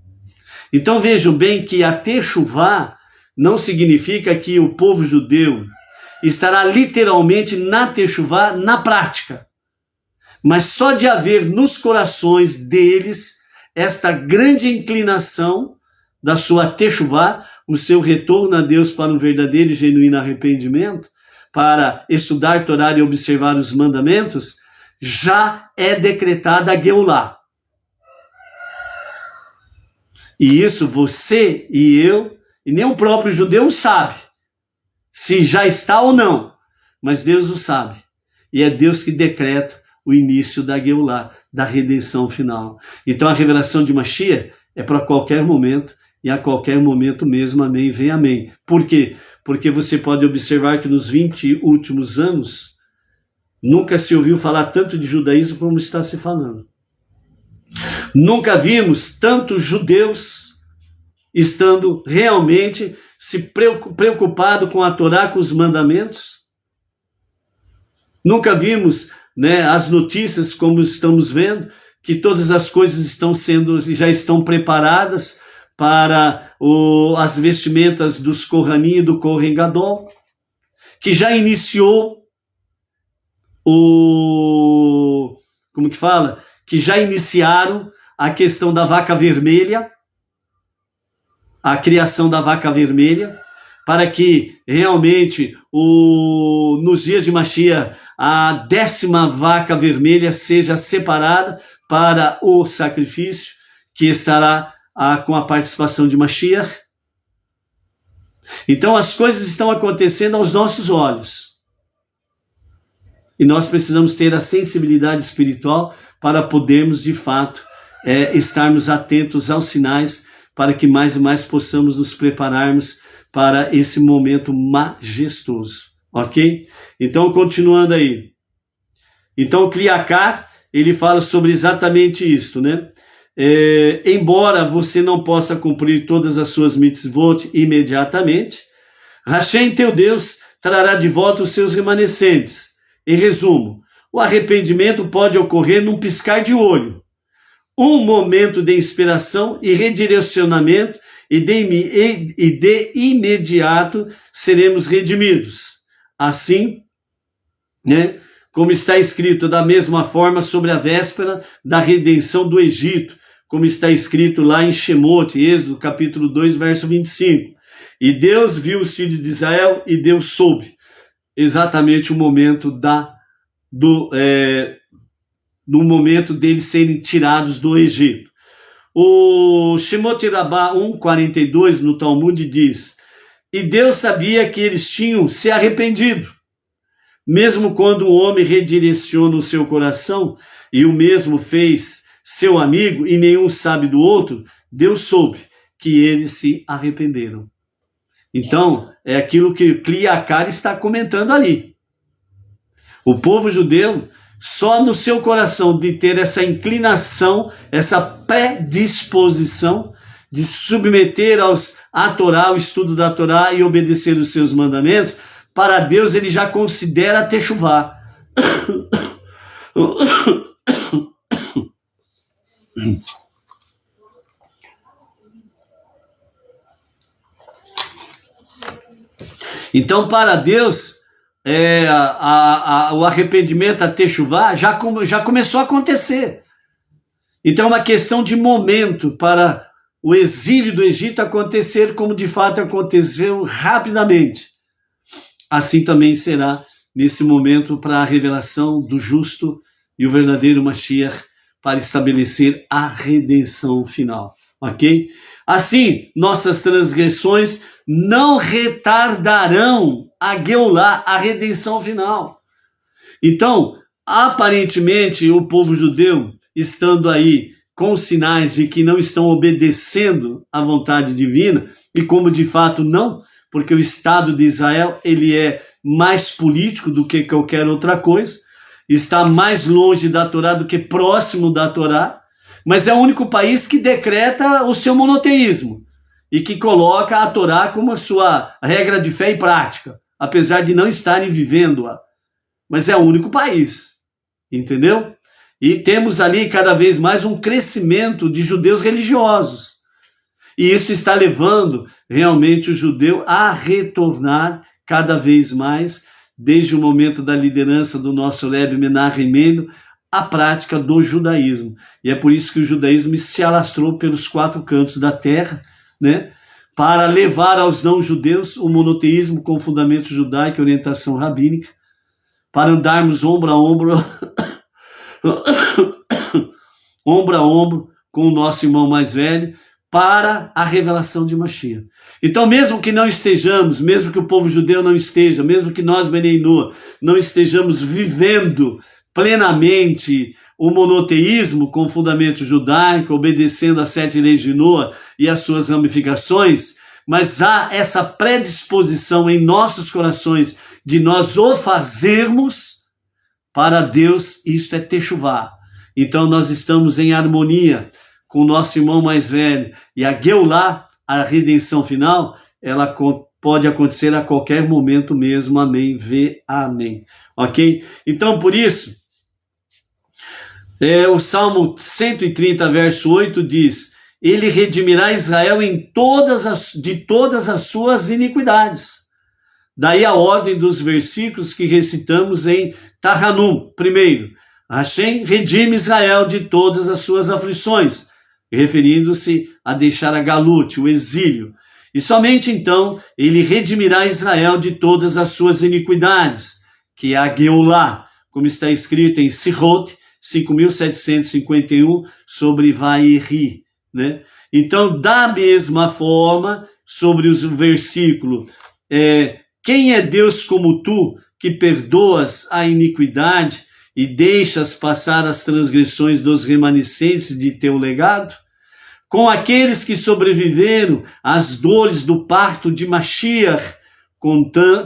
Então vejam bem que a Teshuvah não significa que o povo judeu estará literalmente na Teshuvah na prática. Mas só de haver nos corações deles esta grande inclinação da sua Teshuvah, o seu retorno a Deus para um verdadeiro e genuíno arrependimento, para estudar Torá e observar os mandamentos, já é decretada a Geulah. E isso você e eu, e nem o próprio judeu sabe, se já está ou não, mas Deus o sabe. e é Deus que decreta o início da Geulah, da redenção final. Então a revelação de Mashiach é para qualquer momento, e a qualquer momento mesmo, amém, vem amém. Por quê? Porque você pode observar que nos 20 últimos anos, nunca se ouviu falar tanto de judaísmo como está se falando. Nunca vimos tantos judeus estando realmente se preocupado com a Torá, com os mandamentos. Nunca vimos, né, as notícias como estamos vendo, que todas as coisas já estão preparadas para as vestimentas dos Kohanim e do Kohen Gadol, que já iniciou que já iniciaram a questão da vaca vermelha, a criação da vaca vermelha, para que realmente nos dias de Mashiach a 10ª vaca vermelha seja separada para o sacrifício, que estará com a participação de Mashiach. Então as coisas estão acontecendo aos nossos olhos. E nós precisamos ter a sensibilidade espiritual para podermos, de fato, estarmos atentos aos sinais, para que mais e mais possamos nos prepararmos para esse momento majestoso. Ok? Então, continuando aí. Então, o Kliakar, ele fala sobre exatamente isto, né? Embora você não possa cumprir todas as suas mitzvot imediatamente, Hashem, teu Deus, trará de volta os seus remanescentes. Em resumo, o arrependimento pode ocorrer num piscar de olho, um momento de inspiração e redirecionamento, e de imediato seremos redimidos. Assim, né, como está escrito da mesma forma sobre a véspera da redenção do Egito, como está escrito lá em Shemot, Êxodo, capítulo 2, verso 25. E Deus viu os filhos de Israel e Deus soube exatamente o momento do momento deles serem tirados do Egito. O Shemot Rabbah 1,42 no Talmud diz: e Deus sabia que eles tinham se arrependido. Mesmo quando o homem redireciona o seu coração e o mesmo fez seu amigo e nenhum sabe do outro, Deus soube que eles se arrependeram. Então, é aquilo que Kliakar está comentando ali. O povo judeu, só no seu coração de ter essa inclinação, essa predisposição de submeter à Torá, ao estudo da Torá e obedecer os seus mandamentos, para Deus ele já considera techuvá. Então, para Deus, o arrependimento, a techuvá, já começou a acontecer. Então, é uma questão de momento para o exílio do Egito acontecer como de fato aconteceu rapidamente. Assim também será nesse momento para a revelação do justo e o verdadeiro Mashiach, para estabelecer a redenção final. Ok? Assim, nossas transgressões não retardarão a Geulah, a redenção final. Então, aparentemente, o povo judeu, estando aí com sinais de que não estão obedecendo à vontade divina, e como de fato não, porque o Estado de Israel ele é mais político do que qualquer outra coisa, está mais longe da Torá do que próximo da Torá, mas é o único país que decreta o seu monoteísmo e que coloca a Torá como a sua regra de fé e prática, apesar de não estarem vivendo-a. Mas é o único país, entendeu? E temos ali cada vez mais um crescimento de judeus religiosos. E isso está levando realmente o judeu a retornar cada vez mais, desde o momento da liderança do nosso Rebbe Menachem Mendel, à prática do judaísmo. E é por isso que o judaísmo se alastrou pelos 4 cantos da terra, né, para levar aos não-judeus o monoteísmo com fundamento judaico e orientação rabínica, para andarmos ombro a ombro, ombro a ombro com o nosso irmão mais velho, para a revelação de Mashiach. Então, mesmo que não estejamos, mesmo que o povo judeu não esteja, mesmo que nós, Benei Noa, não estejamos vivendo plenamente o monoteísmo com fundamento judaico, obedecendo às 7 leis de Noa e às suas ramificações, mas há essa predisposição em nossos corações de nós o fazermos, para Deus isto é techuvá. Então nós estamos em harmonia com o nosso irmão mais velho, e a Geulá, a redenção final, ela pode acontecer a qualquer momento mesmo, amém, amém, ok? Então por isso, o Salmo 130, verso 8 diz, ele redimirá Israel de todas as suas iniquidades. Daí a ordem dos versículos que recitamos em Tahanum. Primeiro, Hashem redime Israel de todas as suas aflições, referindo-se a deixar a galute, o exílio. E somente então ele redimirá Israel de todas as suas iniquidades, que é a Geulá, como está escrito em Sihot 5.751, sobre Vairi, né? Então, da mesma forma, sobre o versículo, quem é Deus como tu, que perdoas a iniquidade e deixas passar as transgressões dos remanescentes de teu legado? Com aqueles que sobreviveram às dores do parto de Mashiach,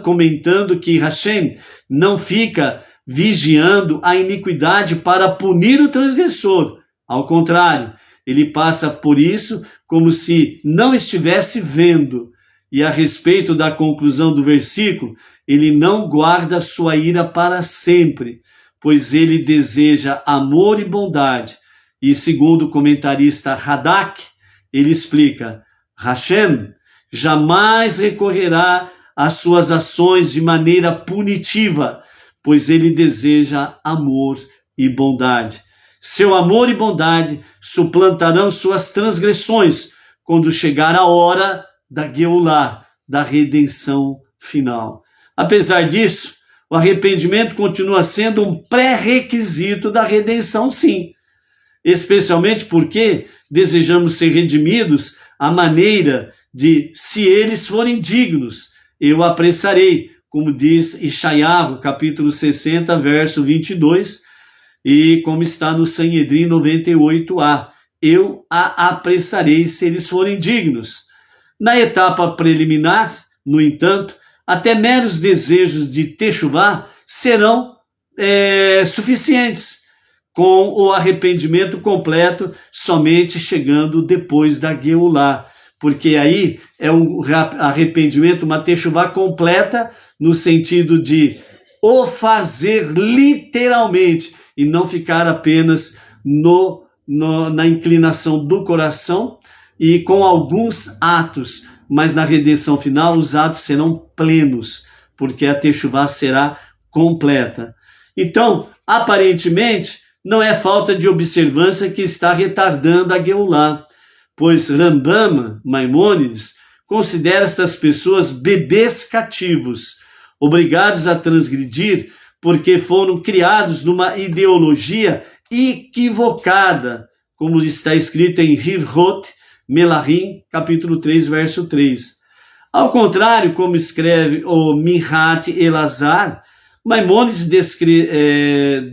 comentando que Hashem não fica vigiando a iniquidade para punir o transgressor. Ao contrário, ele passa por isso como se não estivesse vendo. E a respeito da conclusão do versículo, ele não guarda sua ira para sempre, pois ele deseja amor e bondade. E segundo o comentarista Radak, ele explica, Hashem jamais recorrerá às suas ações de maneira punitiva, pois ele deseja amor e bondade. Seu amor e bondade suplantarão suas transgressões quando chegar a hora da Geulá, da redenção final. Apesar disso, o arrependimento continua sendo um pré-requisito da redenção, sim. Especialmente porque desejamos ser redimidos à maneira de, se eles forem dignos, eu apressarei, como diz Ishayahu, capítulo 60, verso 22, e como está no Sanhedrin 98a, eu a apressarei se eles forem dignos. Na etapa preliminar, no entanto, até meros desejos de techuvá serão suficientes, com o arrependimento completo somente chegando depois da Geulá, porque aí é um arrependimento, uma techuvá completa, no sentido de o fazer literalmente, e não ficar apenas na inclinação do coração e com alguns atos, mas na redenção final os atos serão plenos, porque a techuvá será completa. Então, aparentemente, não é falta de observância que está retardando a Geulá, pois Rambam, Maimônides, considera estas pessoas bebês cativos, obrigados a transgredir porque foram criados numa ideologia equivocada, como está escrito em Hirhot Melahim, capítulo 3, verso 3. Ao contrário, como escreve o Minhat Elazar, Maimônides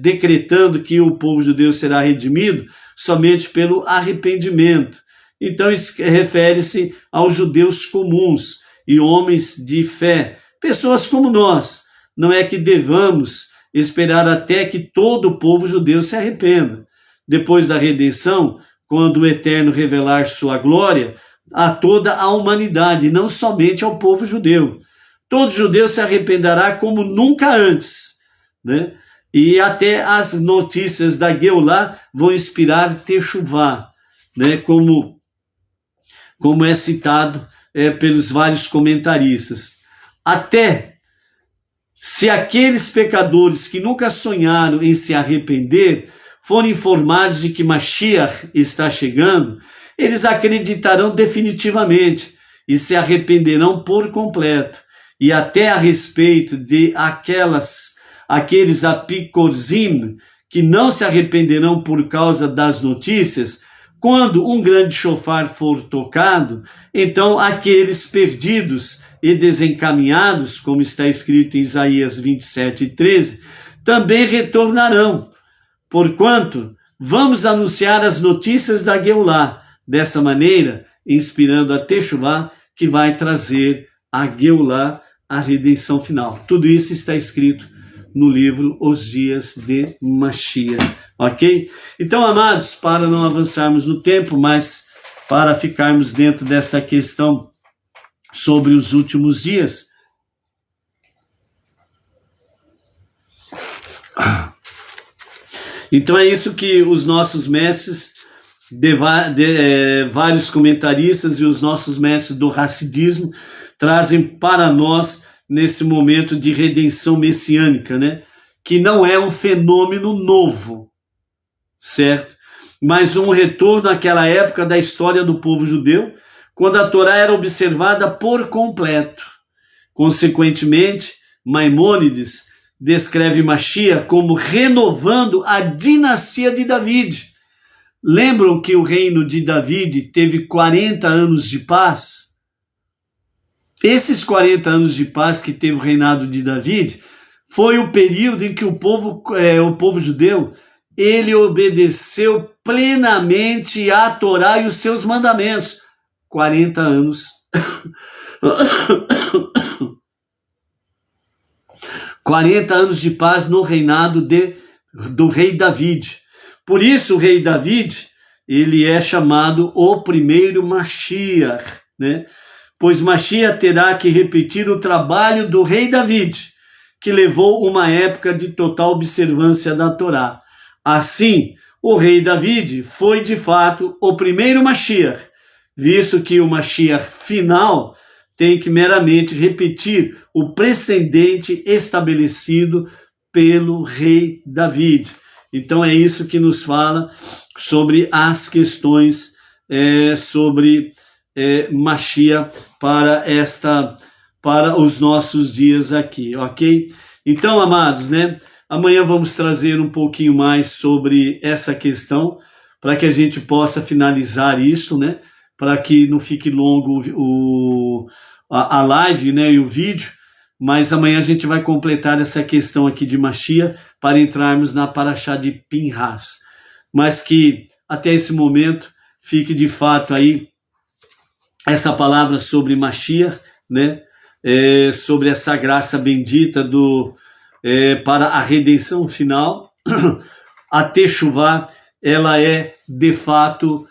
decretando que o povo judeu será redimido somente pelo arrependimento. Então, refere-se aos judeus comuns e homens de fé, pessoas como nós. Não é que devamos esperar até que todo o povo judeu se arrependa. Depois da redenção, quando o Eterno revelar sua glória a toda a humanidade, não somente ao povo judeu. Todo judeu se arrependerá como nunca antes, né? E até as notícias da Geulá vão inspirar techuvá, né? Como é citado pelos vários comentaristas. Até se aqueles pecadores que nunca sonharam em se arrepender forem informados de que Mashiach está chegando, eles acreditarão definitivamente e se arrependerão por completo. E até a respeito de aqueles apicorzim que não se arrependerão por causa das notícias, Quando um grande chofar for tocado, então aqueles perdidos e desencaminhados, como está escrito em Isaías 27:13, também retornarão. Porquanto, vamos anunciar as notícias da Gueulá, dessa maneira, inspirando a Techuvá, que vai trazer a Gueulá, a redenção final. Tudo isso está escrito no livro Os Dias de Mashiach, ok? Então, amados, para não avançarmos no tempo, mas para ficarmos dentro dessa questão sobre os últimos dias, então é isso que os nossos mestres, vários comentaristas e os nossos mestres do Hassidismo trazem para nós nesse momento de redenção messiânica, né? Que não é um fenômeno novo, certo? Mas um retorno àquela época da história do povo judeu, quando a Torá era observada por completo. Consequentemente, Maimônides descreve Mashiach como renovando a dinastia de David. Lembram que o reino de David teve 40 anos de paz? Esses 40 anos de paz que teve o reinado de David foi o período em que o povo judeu, ele obedeceu plenamente à Torá e os seus mandamentos. 40 anos. 40 anos de paz no reinado do rei David. Por isso o rei David, ele é chamado o primeiro Mashiach, né? Pois Mashiach terá que repetir o trabalho do rei David, que levou uma época de total observância da Torá. Assim, o rei David foi de fato o primeiro Mashiach, visto que o Mashiach final tem que meramente repetir o precedente estabelecido pelo rei David. Então é isso que nos fala sobre as questões sobre Mashiach para os nossos dias aqui, ok? Então, amados, né? Amanhã vamos trazer um pouquinho mais sobre essa questão, para que a gente possa finalizar isso, né? Para que não fique longo a live, né? E o vídeo, mas amanhã a gente vai completar essa questão aqui de Mashiach para entrarmos na Parashá de Pinhas. Mas que até esse momento fique de fato aí essa palavra sobre Mashiach, né? Sobre essa graça bendita para a redenção final. A Techuvá, ela é de fato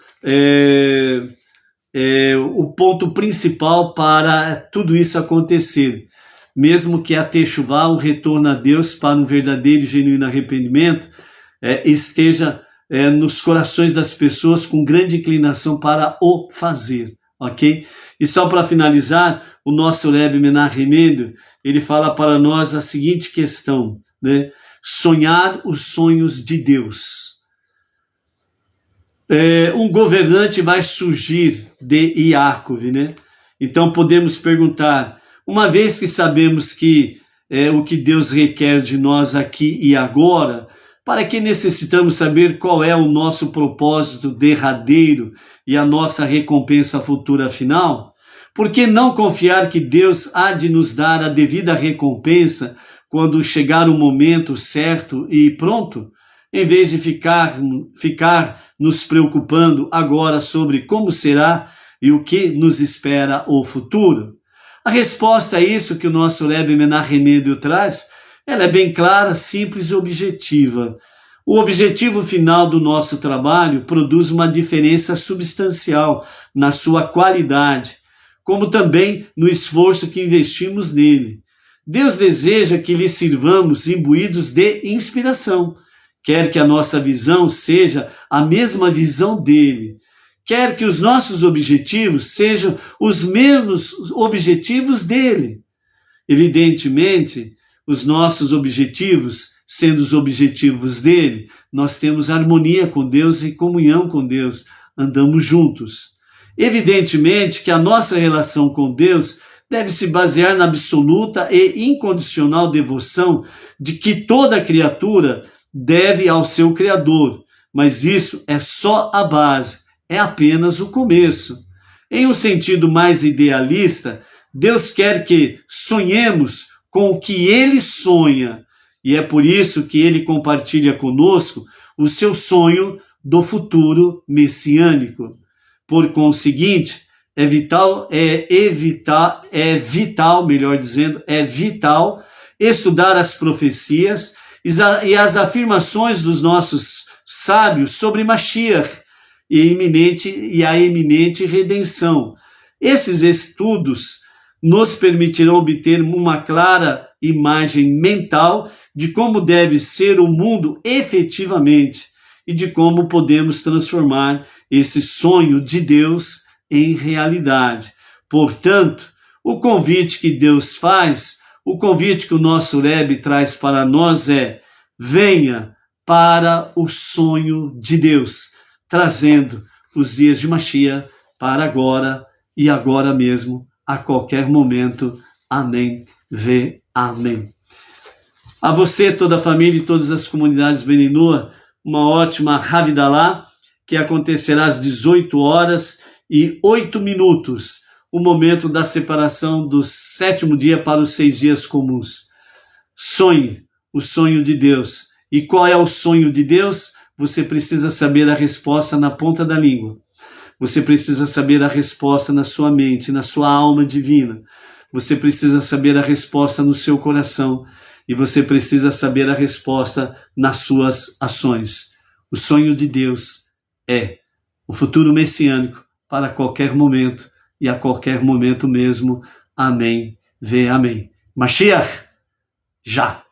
o ponto principal para tudo isso acontecer. Mesmo que a Techuvá, o retorno a Deus para um verdadeiro e genuíno arrependimento, esteja nos corações das pessoas com grande inclinação para o fazer, ok? E só para finalizar, o nosso Rebbe Menachem Mendel, ele fala para nós a seguinte questão, né? Sonhar os sonhos de Deus. Um governante vai surgir de Yaakov, né? Então podemos perguntar, uma vez que sabemos que o que Deus requer de nós aqui e agora, para que necessitamos saber qual é o nosso propósito derradeiro e a nossa recompensa futura final? Por que não confiar que Deus há de nos dar a devida recompensa quando chegar o momento certo e pronto, em vez de ficar nos preocupando agora sobre como será e o que nos espera o futuro? A resposta a isso que o nosso Rebbe Menachem Mendel traz, ela é bem clara, simples e objetiva. O objetivo final do nosso trabalho produz uma diferença substancial na sua qualidade, como também no esforço que investimos nele. Deus deseja que lhe sirvamos imbuídos de inspiração, quer que a nossa visão seja a mesma visão dele, quer que os nossos objetivos sejam os mesmos objetivos dele. Evidentemente, os nossos objetivos, sendo os objetivos dele, nós temos harmonia com Deus e comunhão com Deus, andamos juntos. Evidentemente que a nossa relação com Deus deve se basear na absoluta e incondicional devoção de que toda criatura deve ao seu Criador, mas isso é só a base, é apenas o começo. Em um sentido mais idealista, Deus quer que sonhemos com o que Ele sonha, e é por isso que Ele compartilha conosco o seu sonho do futuro messiânico. Por conseguinte, é vital estudar as profecias e as afirmações dos nossos sábios sobre Mashiach e a iminente redenção. Esses estudos nos permitirão obter uma clara imagem mental de como deve ser o mundo efetivamente e de como podemos transformar esse sonho de Deus em realidade. Portanto, o convite que Deus faz, o convite que o nosso Rebbe traz para nós é: venha para o sonho de Deus, trazendo os dias de Mashiach para agora e agora mesmo, a qualquer momento. Amém. Amém. A você, toda a família e todas as comunidades Beninua, uma ótima Havidalá, que acontecerá às 18h08, o momento da separação do 7º dia para os 6 dias comuns. Sonhe o sonho de Deus. E qual é o sonho de Deus? Você precisa saber a resposta na ponta da língua. Você precisa saber a resposta na sua mente, na sua alma divina. Você precisa saber a resposta no seu coração. E você precisa saber a resposta nas suas ações. O sonho de Deus é o futuro messiânico para qualquer momento e a qualquer momento mesmo. Amém. Amém. Mashiach, já.